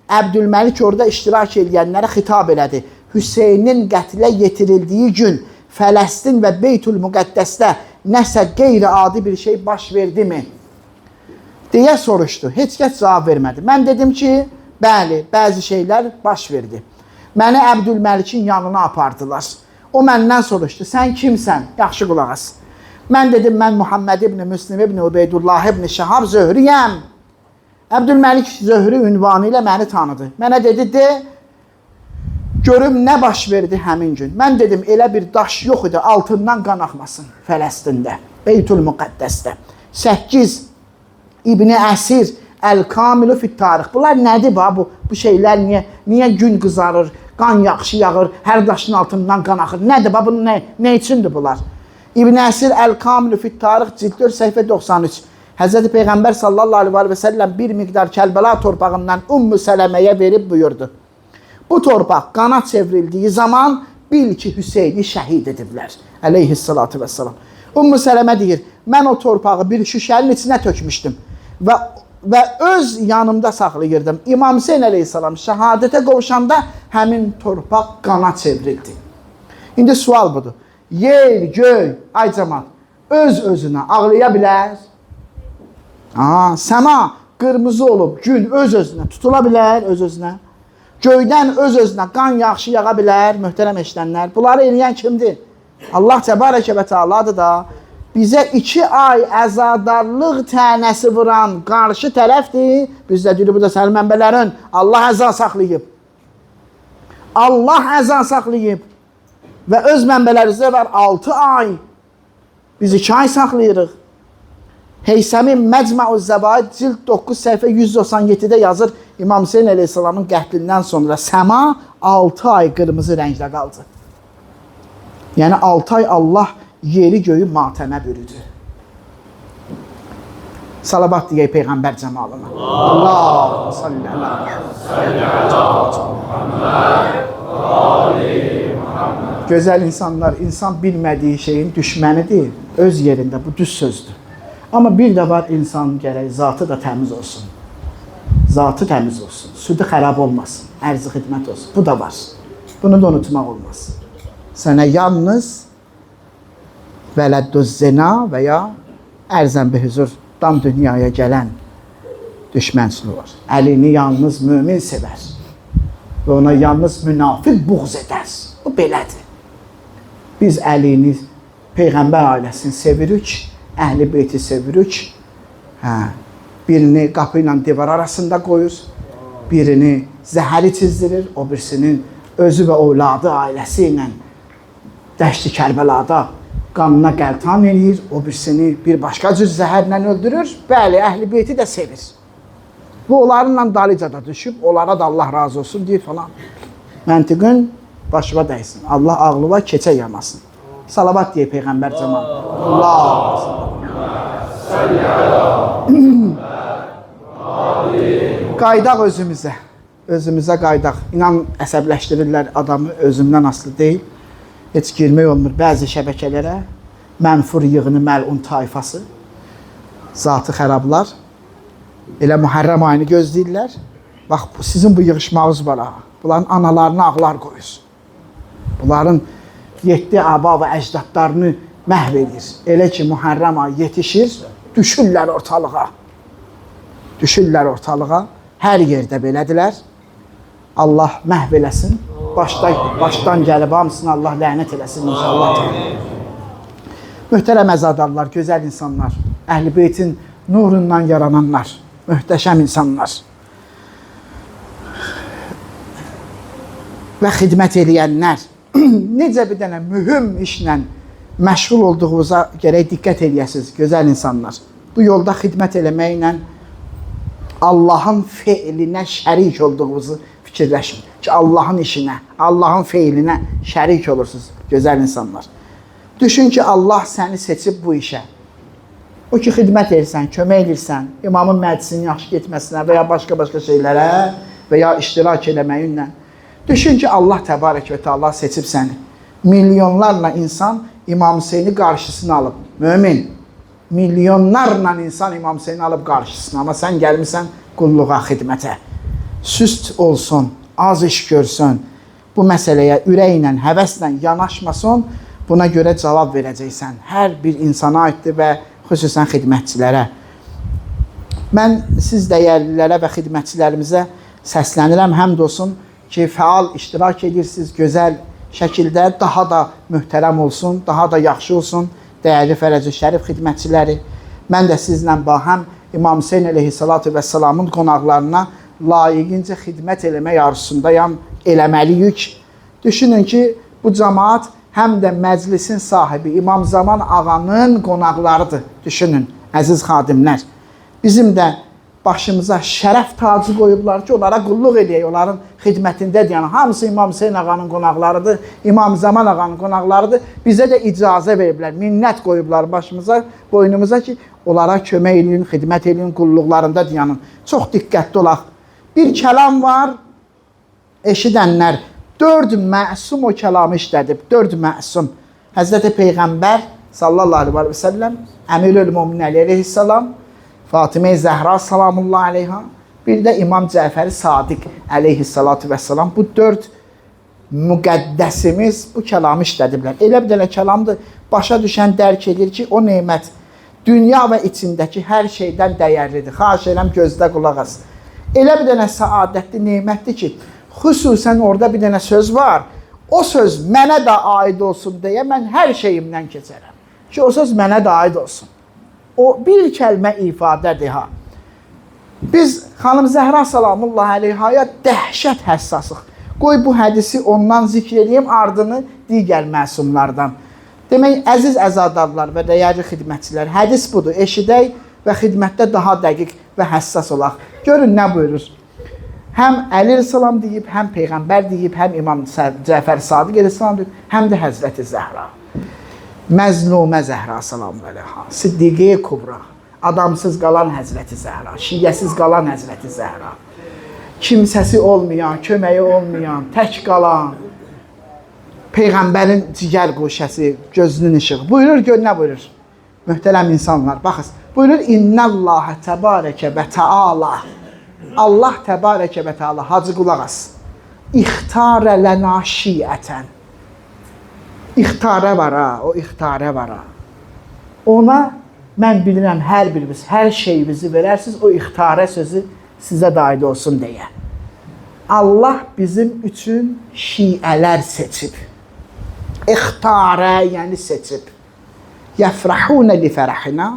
Əbdülməlik orada iştirak edənlərə xitab elədi. Hüseynin qətlə yetirildiyi gün Fələstin və Beytül-Müqəddəsdə nəsə qeyri-adi bir şey baş verdimi? Deyə soruşdu. Heç kəs cavab vermədi. Mən dedim ki, bəli, bəzi şeylər baş verdi. Məni Əbdülməlikin yanına apardılar. O məndən soruşdu, sən kimsən? Yaxşı qulaq as. Mən dedim, mən Muhammed ibn Müslim ibn Ubeydullah ibn Şahab Zöhriyəm. Əbdülməlik Zöhri ünvanı ilə məni tanıdı. Mənə dedi, de, görüm nə baş verdi həmin gün. Mən dedim, elə bir daş yox idi, altından qan axmasın Fələstində, Beytül-Müqəddəsdə. 8. İbn Əsir Əl-Kamilu fit-Tarix. Bunlar nədir bu şeylər? Niyə gün qızarır, qan yaxşı yağır, hər daşın altından qan axır? Nədir? Bunun nə üçündür bunlar? İbn Əsir Əl-Kamilu fit-Tarix cild 4 səhifə 93. Həzrəti Peyğəmbər sallallahu aleyhi və səlləm bir miqdar Kərbəla torpağından Ümmü Sələməyə verib buyurdu. Bu torpaq qana çevrildiyi zaman bil ki, Hüseyni şəhid ediblər. Əleyhissalatu vəssalam. Ümmü Sələmə deyir, mən o torpağı bir şüşənin içinə tökmüşdüm və öz yanımda saxlayırdım. İmam Hüseyn əleyhissalam şəhadətə qovuşanda həmin torpaq qana çevrildi. İndi sual budur. Yer, göy, ay cəmat, öz-özünə ağlaya bilər? Səma qırmızı olub, gün öz-özünə tutula bilər, öz-özünə. Göydən öz-özünə qan yaxşı yağa bilər, möhtərəm eşidənlər. Bunları eləyən kimdir? Allah təbarəkə və tealadır da. Bizə 2 ay əzadarlıq tənəsi vuran qarşı tərəfdir. Bizdə deyir, bu da sənin mənbələrin. Allah əza saxlayıb. Allah əza saxlayıb. Və öz mənbələrimizdə var 6 ay. Biz 2 ay saxlayırıq. Heysəmin Məcmə'u-z-Zəvaid cild 9 səhifə 197-də yazır. İmam Hüseyn əleyhissalamın qətlindən sonra səma 6 ay qırmızı rəngdə qaldı. Yəni 6 ay Allah yeri göyü matəmə bürüdü. Salavat deyək Peyğəmbər cəmalına. Allah salli ala Muhammed. Gözəl insanlar, insan bilmədiyi şeyin düşmənidir. Öz yerində, bu düz sözdür. Amma bir də var, insan gərək zatı da təmiz olsun. Zatı təmiz olsun. Südü xərab olmasın. Ərzi xidmət olsun. Bu da var. Bunu da unutmaq olmaz. Sənə yalnız vələddüz zina və ya ərzən bi huzurdan dünyaya gələn düşmənçiliyi var. Əlini yalnız mömin sevər və ona yalnız münafiq buğz edər. Bu belədir. Biz Əlini, Peyğəmbər ailəsini sevirik, Əhl-i Beyti sevirik. Birini qapı ilə divar arasında qoyur, birini zəhəri çizdirir, o birisinin özü və ovladı ailəsi ilə Dəşti Kərbəlada qanına qəltan eləyir, o birisini bir başqa cür zəhərlə öldürür. Bəli, Əhl-i Beyti də sevir. Bu, onlarla dalıca da düşüb, onlara da Allah razı olsun deyir falan. Məntiqin başıva dəysin. Allah ağlıva keçə yamasın. Salavat deyək Peyğəmbər cəmal. Allah. Qaydaq özümüzə. Özümüzə qaydaq. İnan əsəbləşdirirlər adamı, özümdən asılı deyil. Heç girmək olmur bəzi şəbəkələrə. Mənfur yığını məlun tayfası. Zatı xərablar. Elə Muharrəm ayını gözləyirlər. Bax, sizin bu yığışmağınız var ha. Bunların analarına ağlar qoyur. Bunların 7 aba və əcdadlarını məhv edir. Elə ki, Muharrəm ayı yetişir, düşürlər ortalığa. Düşürlər ortalığa. Hər yerdə belədilər. Allah məhv eləsin. Başdan gəlib hamısını Allah lənət eləsin inşallah. Möhtərəm əzadarlar, gözəl insanlar, Əhl-i Beytin nurundan yarananlar, möhtəşəm insanlar və xidmət eləyənlər. Necə bir dənə mühüm işlə məşğul olduğunuza gərək diqqət eləyəsiniz, gözəl insanlar. Bu yolda xidmət eləməklə Allahın feilinə şərik olduğunuzu fikirləşin ki, Allahın işinə, Allahın feilinə şərik olursunuz, gözəl insanlar. Düşün ki, Allah səni seçib bu işə. O ki, xidmət edirsən, kömək edirsən, imamın məclisinin yaxşı getməsinə və ya başqa şeylərə və ya iştirak eləməyinlə. Düşün ki, Allah təbarək və təala seçib səni. Milyonlarla insan İmam Hüseyni qarşısına alıb. Mömin, milyonlarla insan İmam Hüseyni alıb qarşısına. Amma sən gəlmirsən qulluğa, xidmətə. Süst olsun, az iş görsün, bu məsələyə ürəklə, həvəslə yanaşmasın, buna görə cavab verəcəksən. Hər bir insana aiddir və xüsusən xidmətçilərə. Mən siz dəyərlilərə və xidmətçilərimizə səslənirəm, həmd olsun ki, fəal iştirak edirsiniz, gözəl şəkildə daha da möhtərəm olsun, daha da yaxşı olsun dəyərli Fərəc-i Şərif xidmətçiləri. Mən də sizlə bahəm İmam Hüseyn əleyhissalatu vəssalamın qonaqlarına layiqincə xidmət eləmək arzusundayam, eləməliyik. Düşünün ki, bu cəmaat həm də məclisin sahibi İmam Zaman ağanın qonaqlarıdır. Düşünün, əziz xadimlər. Bizim də başımıza şərəf tacı qoyublar ki, onlara qulluq eləyək, onların xidmətindədir. Yəni, hamısı İmam Hüseyn ağanın qonaqlarıdır, İmam Zaman ağanın qonaqlarıdır. Bizə də icazə veriblər, minnət qoyublar başımıza, boynumuza ki, onlara kömək eləyin, xidmət eləyin, qulluqlarında dayanın. Çox diqqətli olaq. Bir kəlam var, eşidənlər, 4 məsum o kəlamı işlədib, 4 məsum. Həzrəti Peyğəmbər sallallahu aleyhi və səlləm, Əmirül-Möminin əleyhissalam, Fatimə-i Zəhra salamullahi aleyha, bir də İmam Cəfəri Sadiq əleyhissalatu vəssalam. Bu 4 müqəddəsimiz bu kəlamı işlədiblər. Elə bir dənə kəlamdır, başa düşən dərk edir ki, o neymət dünya və içindəki hər şeydən dəyərlidir. Xahiş edirəm, gözdə qulaq as. Elə bir dənə səadətli neymətdir ki, xüsusən orada bir dənə söz var. O söz mənə də aid olsun deyə mən hər şeyimdən keçərəm. Ki, o söz mənə də aid olsun. O bir kəlmə ifadədir ha. Biz xanım Zəhra salamullahi aleyhaya dəhşət həssasıq. Qoy bu hədisi ondan zikr edeyim, ardını digər məsumlardan. Demək, əziz əzadarlar və dəyərli xidmətçilər, hədis budur. Eşidək və xidmətdə daha dəqiq və həssas olaq. Görün nə buyurur. Həm Əli salam deyib, həm Peyğəmbər deyib, həm İmam Cəfər Sadiq salam deyib, həm də Həzrəti Zəhra. Məzlumə Zəhra salam əleyha, Siddiqə Kubra, adamsız qalan Həzrəti Zəhra, şiyyəsiz qalan Həzrəti Zəhra, kimsəsi olmayan, köməyi olmayan, tək qalan, Peyğəmbərin cigər qoşəsi, gözünün işığı. Buyurur, gör nə buyurur? Möhtərəm insanlar, baxız. Buyurur, İnnəlləhə təbarəkə və təala. Allah təbarəkə və təala, hacı qulaq as. İxtarə lənə şiətən. İxtarə var ha, o ixtarə var ha. Ona mən bilirəm, hər biriniz, hər şeyinizi verərsiniz, o ixtarə sözü sizə daid olsun deyə. Allah bizim üçün şiələr seçib. İxtarə, yəni seçib. Yəfrəhunə li fərəhinə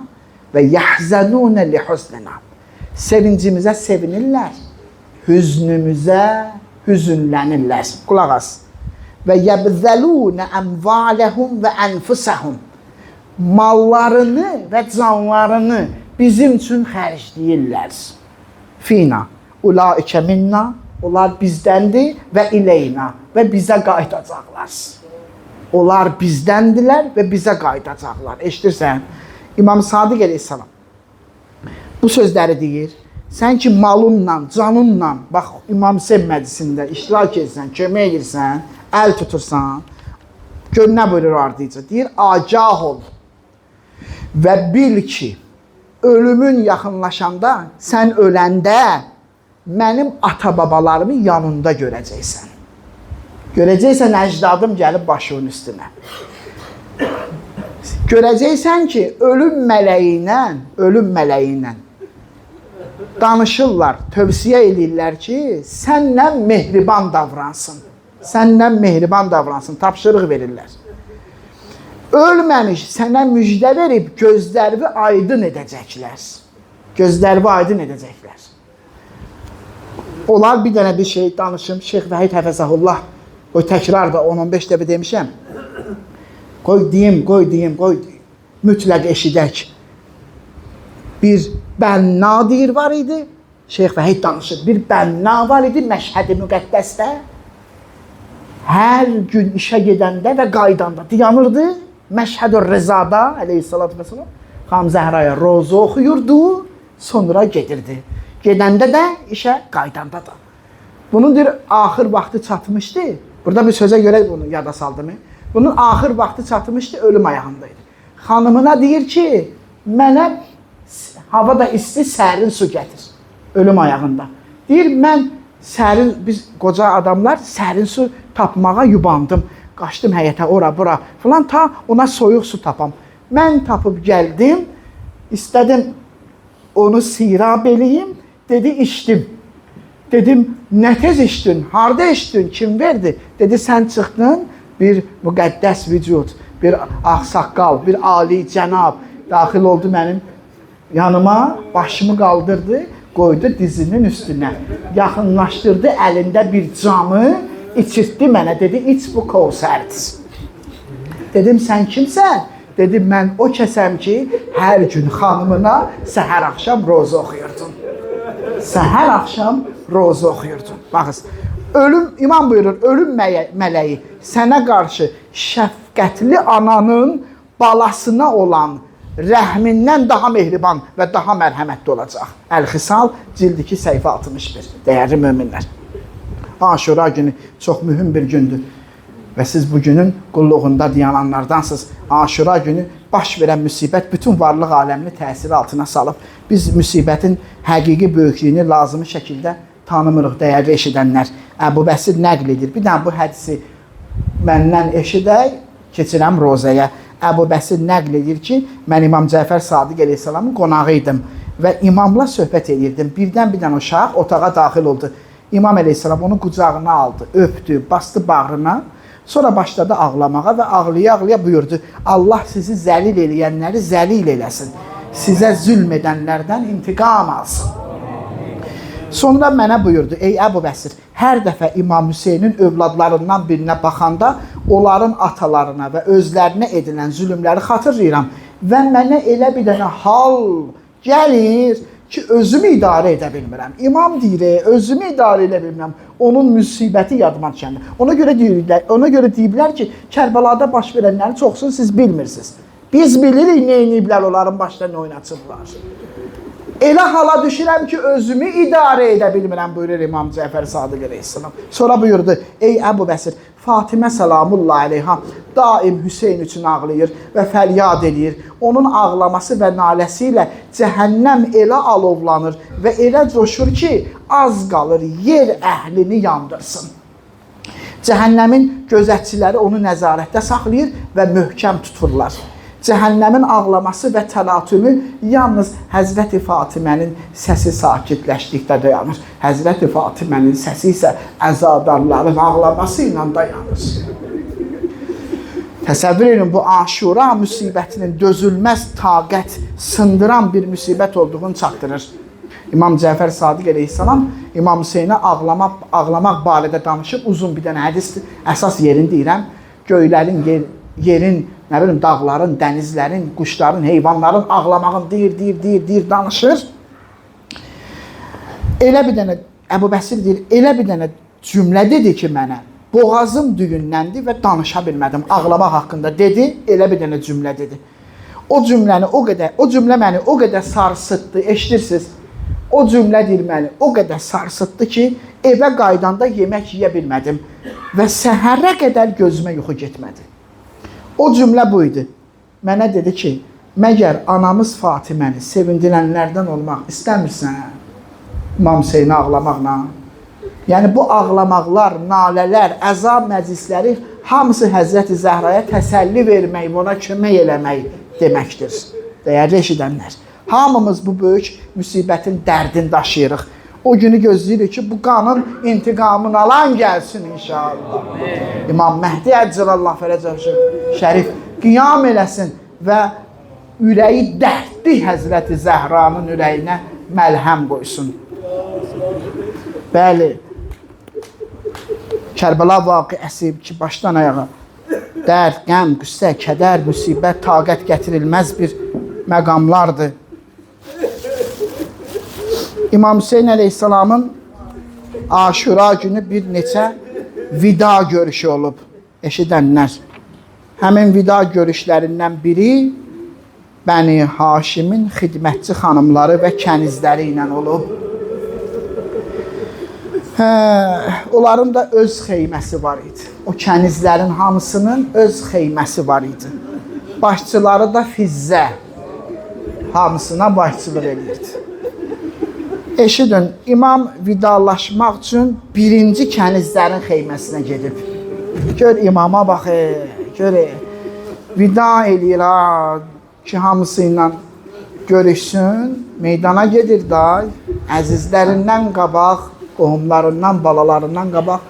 və yəhzənunə li hüznənə. Sevincimizə sevinirlər, hüznümüzə hüzünlənirlər. Qulaq as. Və yəbzəlunə əmvaləhum və ənfusəhum. Mallarını və canlarını bizim üçün xərcləyirlər. Fina, ulaikə minna, onlar bizdəndir və ileyna və bizə qayıdacaqlar. Onlar bizdəndilər və bizə qayıdacaqlar. Eşidirsən? İmam Sadiq əleyhissalam bu sözləri deyir. Sən ki malınla, canınla, bax İmam Hüseyn məclisində iştirak edirsən, kömək edirsən, əl tutursan, gör nə buyurur ardıcı? Deyir, agah ol və bil ki, ölümün yaxınlaşanda, sən öləndə mənim ata-babalarımın yanında görəcəksən. Görəcəksən, əcdadım gəlib başının üstünə. Görəcəksən ki, ölüm mələyi ilə danışırlar, tövsiyə edirlər ki, səndən mehriban davransın. Səndən mehriban davransın, tapşırıq verirlər. ölməmiş sənə müjdə verib gözlərini aydın edəcəklər. Gözlərini aydın edəcəklər. Onlar bir dənə bir şey danışım. Şeyx Vahid Həfəzəhullah, qoy təkrar da 10-15 dəfə demişəm. Qoy deyim. Mütləq eşidək. Bir bənna deyir var idi. Şeyx Vahid danışır. Bir bənna var idi Məşhəd-i Müqəddəsdə. Hər gün işə gedəndə və qaydanda dayanırdı. Məşhəd-ü Rızada əleyhissalatü vesselam Xanım Zəhraya roza oxuyurdu, sonra gedirdi. Gedəndə də işə qaydanda da. Bunun bir axır vaxtı çatmışdı. Burada bir sözə görə bunu yada saldım. Bunun axır vaxtı çatmışdı, ölüm ayağındaydı. Xanımına deyir ki, mənə havada isti sərin su gətir. Ölüm ayağında. Deyir, mən sərin, biz qoca adamlar sərin su tapmağa yubandım. Qaçdım həyətə, ora, bura falan, ta ona soyuq su tapam. Mən tapıb gəldim, istədim onu sirab eləyim, dedi, içdim. Dedim, nə tez içdin, harada içdin, kim verdi? Dedi, sən çıxdın, bir müqəddəs vücud, bir ağsaqqal, bir ali cənab daxil oldu mənim yanıma, başımı qaldırdı, qoydu dizinin üstünə, yaxınlaşdırdı əlində bir camı, içirtdi mənə, dedi, iç bu Kevsərdir. Dedim, sən kimsən? Dedim, mən o kəsəm ki, hər gün xanımına səhər axşam roza oxuyurdun. Səhər axşam roza oxuyurdun. Baxız, ölüm, imam buyurur, ölüm mələyi sənə qarşı şəfqətli ananın balasına olan rəhmindən daha mehriban və daha mərhəmətli olacaq. Əl-Xisal, cildi 2, səhifə 61. Dəyərli möminlər. Aşura günü çox mühüm bir gündür. Və siz bu günün qulluğunda dayananlardansınız. Aşura günü baş verən müsibət bütün varlıq aləmini təsiri altına salıb. Biz müsibətin həqiqi böyüklüyünü lazımi şəkildə tanımırıq, dəyərli eşidənlər. Əbu Bəsir nəql edir. Bir dənə bu hədisi məndən eşidək, keçirəm rozaya. Əbu Bəsir nəql edir ki, mən İmam Cəfər Sadiq əleyhissalamın qonağı idim və imamla söhbət edirdim. Birdən bir dənə uşaq otağa daxil oldu. İmam əleyhissalam onu qucağına aldı, öpdü, bastı bağrına. Sonra başladı ağlamağa və ağlaya-ağlaya buyurdu, Allah sizi zəlil eləyənləri zəlil eləsin. Sizə zülm edənlərdən intiqam alsın. Sonra mənə buyurdu, ey Əbu Bəsir, hər dəfə İmam Hüseynin övladlarından birinə baxanda onların atalarına və özlərinə edilən zülümləri xatırlayıram və mənə elə bir dənə hal gəlir ki, özümü idarə edə bilmirəm. İmam deyir, özümü idarə edə bilmirəm. Onun müsibəti yadıma düşəndə. Ona görə deyiblər ki, Kərbəlada baş verənləri çoxsun siz bilmirsiniz. Biz bilirik nə ediblər, onların başlarını oynatsınlar. Elə hala düşürəm ki, özümü idarə edə bilmirəm, buyurur İmam Cəfər Sadiq əleyhissalam. Sonra buyurdu, ey Əbu Bəsir, Fatimə salamullah aleyha daim Hüseyn üçün ağlayır və fəryad edir. Onun ağlaması və naləsi ilə cəhənnəm elə alovlanır və elə coşur ki, az qalır yer əhlini yandırsın. Cəhənnəmin gözətçiləri onu nəzarətdə saxlayır və möhkəm tuturlar. Cəhənnəmin ağlaması və təlatümü yalnız Həzrəti Fatimənin səsi sakitləşdikdə dayanır. Həzrəti Fatimənin səsi isə əzadarların ağlaması ilə dayanır. Təsəvvür edin, bu Aşura müsibətinin dözülməz taqət, sındıran bir müsibət olduğunu çatdırır. İmam Cəfər Sadiq əleyhissalam İmam Hüseynə ağlamaq barədə danışıb uzun bir dənə hədisdir. Əsas yerini deyirəm, göylərin, yerin, nə bilim, dağların, dənizlərin, quşların, heyvanların ağlamağın deyir, danışır. Elə bir dənə, Əbu Bəsir deyir, elə bir dənə cümlə dedi ki mənə, boğazım düyünləndi və danışa bilmədim, ağlamaq haqqında dedi, elə bir dənə cümlə dedi. O cümlə məni o qədər sarsıtdı, eşidirsiniz, o cümlə deyir məni o qədər sarsıtdı ki, evə qaydanda yemək yeyə bilmədim və səhərə qədər gözümə yuxu getmədi. O cümlə buydu. Mənə dedi ki, məgər anamız Fatiməni sevindirənlərdən olmaq istəmirsən? İmam Hüseyni ağlamaqla. Yəni bu ağlamaqlar, nalələr, əzab məclisləri hamısı Həzrəti Zəhraya təsəlli vermək, ona kömək eləmək deməkdir. Dəyərli eşidənlər, hamımız bu böyük müsibətin dərdini daşıyırıq. O günü gözləyirik ki, bu qanın intiqamını alan gəlsin inşallah. İmam Məhdi Əcəlallah Fərəcəv Şərif qiyam eləsin və ürəyi dərdli Həzrəti Zəhranın ürəyinə məlhəm qoysun. Bəli, Kərbəla vaqiəsi ki, başdan ayağa dərd, qəm, qüssə, kədər, müsibət, taqət gətirilməz bir məqamlardır. İmam Hüseyin əleyhissalamın Aşura günü bir neçə vida görüşü olub, eşidənlər. Həmin vida görüşlərindən biri Bəni Haşimin xidmətçi xanımları və kənizləri ilə olub. Onların da öz xeyməsi var idi. O kənizlərin hamısının öz xeyməsi var idi. Başçıları da Fizzə hamısına başçılıq edirdi. Eşidin, imam vidalaşmaq üçün birinci kənizlərin xeyməsinə gedib. Gör imama bax, gör vida eləyir ki, hamısı ilə görüşsün, meydana gedir da, əzizlərindən qabaq, qohumlarından, balalarından qabaq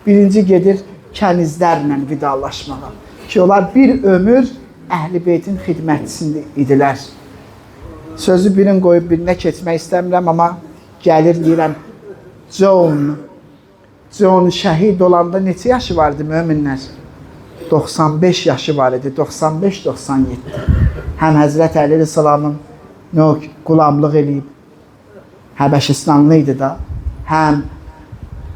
birinci gedir kənizlərlə vidalaşmağa. Ki, onlar bir ömür Əhl-i Beytin xidmətçisində idilər. Sözü birin qoyub birinə keçmək istəmirəm, amma gəlir deyirəm, John şəhid olanda neçə yaşı vardı möminlər? 95 yaşı var idi, 95-97. Həm Həzrət Əli Rəsəlamın qulamlıq eləyib, Həbəşistanlı idi da, həm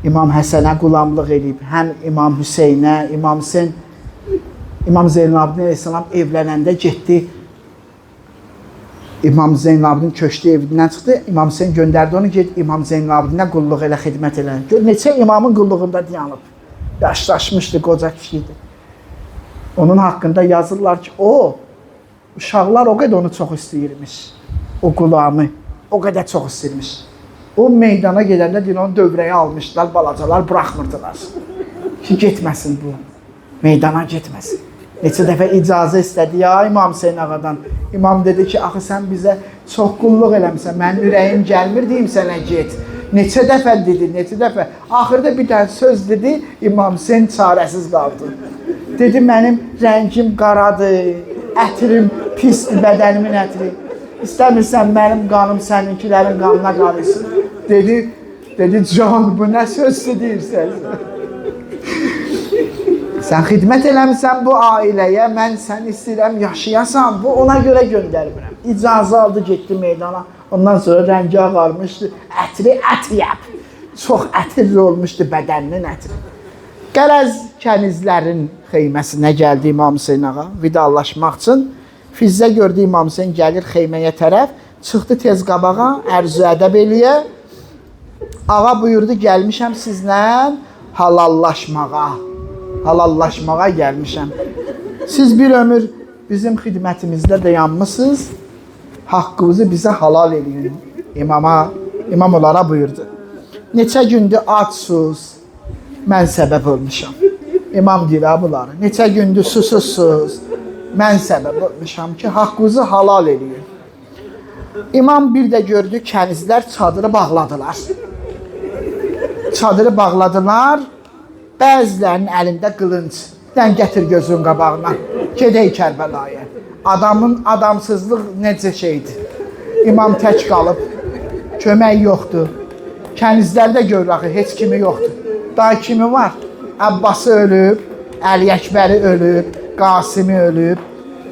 İmam Həsənə qulamlıq eləyib, həm İmam Hüseynə, İmam Zeynalabdin Əleyhisselam evlənəndə getdi, İmam Zeynalabdin köçdü evindən çıxdı, İmam Hüseyin göndərdi onu, get İmam Zeynalabdinə qulluq elə, xidmət elə. Gör, neçə imamın qulluğunda dayanıb, yaşlaşmışdı, qoca kişiydi. Onun haqqında yazırlar ki, uşaqlar o qədər onu çox istəyirmiş, o qulamı, o qədər çox istəyirmiş. O meydana gedəndə deyir, onu dövrəyə almışdılar, balacalar buraxmırdılar ki, getməsin bu, meydana getməsin. Neçə dəfə icazə istədi ya İmam Hüseyin ağadan. İmam dedi ki, axı sən bizə çox qulluq eləmişsən, mənim ürəyim gəlmir deyim sənə get. Neçə dəfə dedi, neçə dəfə. Axırda bir dənə söz dedi, İmam Hüseyin çarəsiz qaldı. Dedi, mənim rəngim qaradır, ətirim pisdir, bədənimin ətiri. İstəmirsən mənim qanım səninkilərin qanına qarışsın. Dedi, can, bu nə sözdür deyirsən? Sən xidmət eləmirsən bu ailəyə, mən sən istəyirəm yaşayasan, bu ona görə göndərmirəm. İcazə aldı, getdi meydana, ondan sonra rəngi ağarmışdı, ətri ət yəb. Çox ətirli olmuşdu bədəninin ətri. Qərəz kənizlərin xeyməsinə gəldi İmam Hüseyin ağa, vidalaşmaq üçün. Fizzə gördü İmam Hüseyin gəlir xeyməyə tərəf, çıxdı tez qabağa, ərzü ədəb eləyə. Ağa buyurdu, gəlmişəm sizlə halallaşmağa gəlmişəm. Siz bir ömür bizim xidmətimizdə dayanmışsınız, haqqınızı bizə halal eləyin. İmam onlara buyurdu. Neçə gündür açsız, mən səbəb olmuşam. İmam deyir bunları, neçə gündür susuzsuz, mən səbəb olmuşam ki, haqqınızı halal eləyin. İmam bir də gördü, kənizlər çadırı bağladılar. Çadırı bağladılar, bəzilərinin əlində qılınc. Dən gətir gözün qabağına, gedək Kərbəlaya. Adamın adamsızlıq necə şeydir. İmam tək qalıb, kömək yoxdur. Kənizlərdə görür axı, heç kimi yoxdur. Daha kimi var? Əbbası ölüb, Əli Əkbəri ölüb, Qasimi ölüb.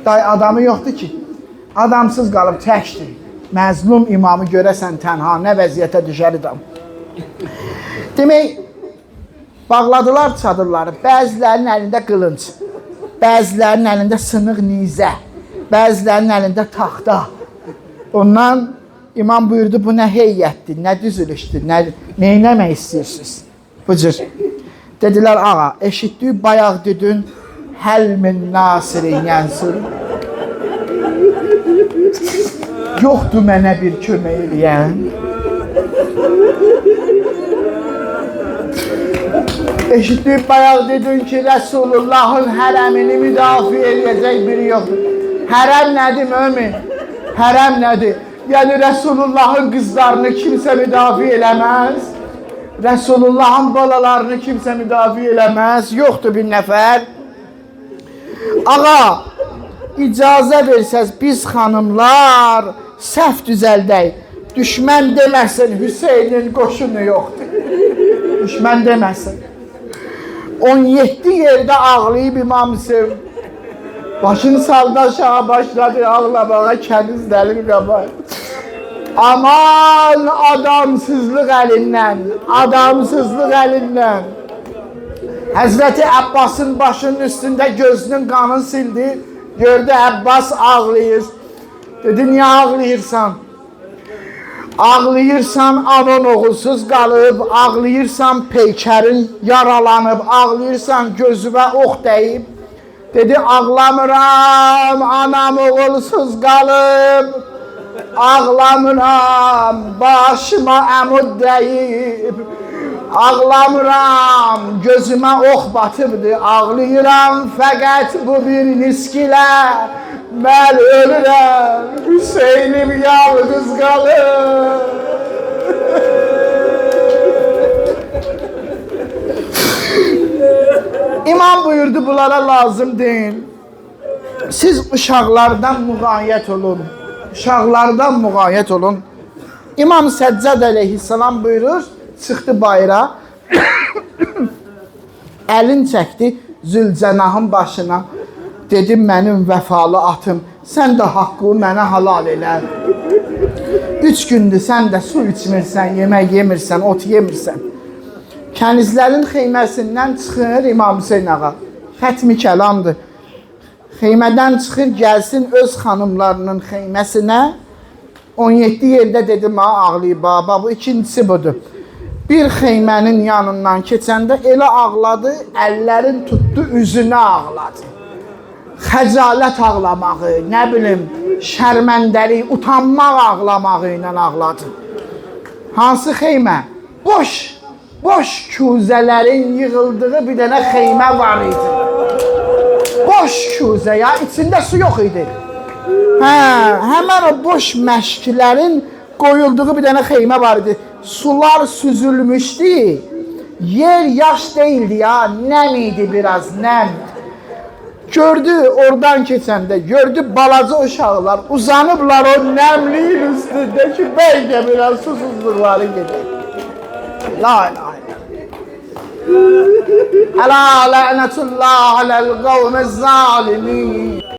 Daha adamı yoxdur ki. Adamsız qalıb, təkdir. Məzlum imamı görəsən tənha, nə vəziyyətə düşər adam. Demək, bağladılar çadırları, bəzilərinin əlində qılınc, bəzilərinin əlində sınıq nizə, bəzilərinin əlində taxta. Ondan imam buyurdu, bu nə heyyətdir, nə düzülüşdür, nə eləmək istəyirsiniz? Bu cür. Dedilər, ağa, eşitdik bayaq dedin, həl min nasirin yənsur. Yoxdur mənə bir kömək eləyən. Eşitdik bayaq dedin ki, Rəsulullahın hərəmini müdafiə eləyəcək biri yoxdur. Hərəm nədir mömin? Hərəm nədir? Yəni Rəsulullahın qızlarını kimsə müdafiə eləməz. Rəsulullahın balalarını kimsə müdafiə eləməz. Yoxdur bir nəfər. Ağa, icazə versəz biz xanımlar səhv düzəldək. Düşmən deməsin Hüseynin qoşunu yoxdur. Düşmən deməsin. 17 yerdə ağlayıb İmam Hüseyin. Başını saldı aşağı, başladı ağlamağa, kənizlərin qabağı. Aman adamsızlıq əlindən, adamsızlıq əlindən. Həzrəti Əbbasın başının üstündə gözünün qanını sildi. Gördü Əbbas ağlayır. Dedi, niyə ağlayırsan? Ağlayırsan, anan oğulsuz qalıb, ağlayırsan, peykərin yaralanıb, ağlayırsan, gözümə ox dəyib. Dedi, ağlamıram, anam oğulsuz qalıb, ağlamıram, başıma əmud dəyib. Ağlamıram, gözümə ox batıbdır, ağlayıram, fəqət bu bir niskilə mən ölürəm, Hüseynim yalnız qalır. İmam buyurdu, bunlara lazım deyil. Siz uşaqlardan müğayət olun, uşaqlardan müğayət olun. İmam Səccad əleyhissalam buyurur, çıxdı bayıra, əlin çəkdi Zülcənahın başına. Dedim, mənim vəfalı atım, sən də haqqı mənə halal elə. 3 gündür sən də su içmirsən, yemək yemirsən, ot yemirsən. Kənizlərin xeyməsindən çıxır İmam Hüseyin ağa. Xətmi kəlamdır. Xeymədən çıxır, gəlsin öz xanımlarının xeyməsinə. 17 yerdə dedim, ağlayıb baba, bu ikincisi budur. Bir xeymənin yanından keçəndə elə ağladı, əllərin tutdu, üzünə ağladı. Xəcalət ağlamağı, nə bilim, şərməndəlik, utanmaq ağlamağı ilə ağladı. Hansı xeymə? Boş küzələrin yığıldığı bir dənə xeymə var idi. Boş küzə ya, içində su yox idi. Həmən o boş məşkilərin qoyulduğu bir dənə xeymə var idi. Sular süzülmüşdü. Yer yaş değildi ya, nəm idi biraz, nəm. Gördü oradan keçəndə, gördü balaca uşaqlar uzanıblar o nəmliyin üstündə ki, bəlkə biraz susuzluqları gedir. La ilahe illallah. Əla lənətullah aləl qavmə zalimin.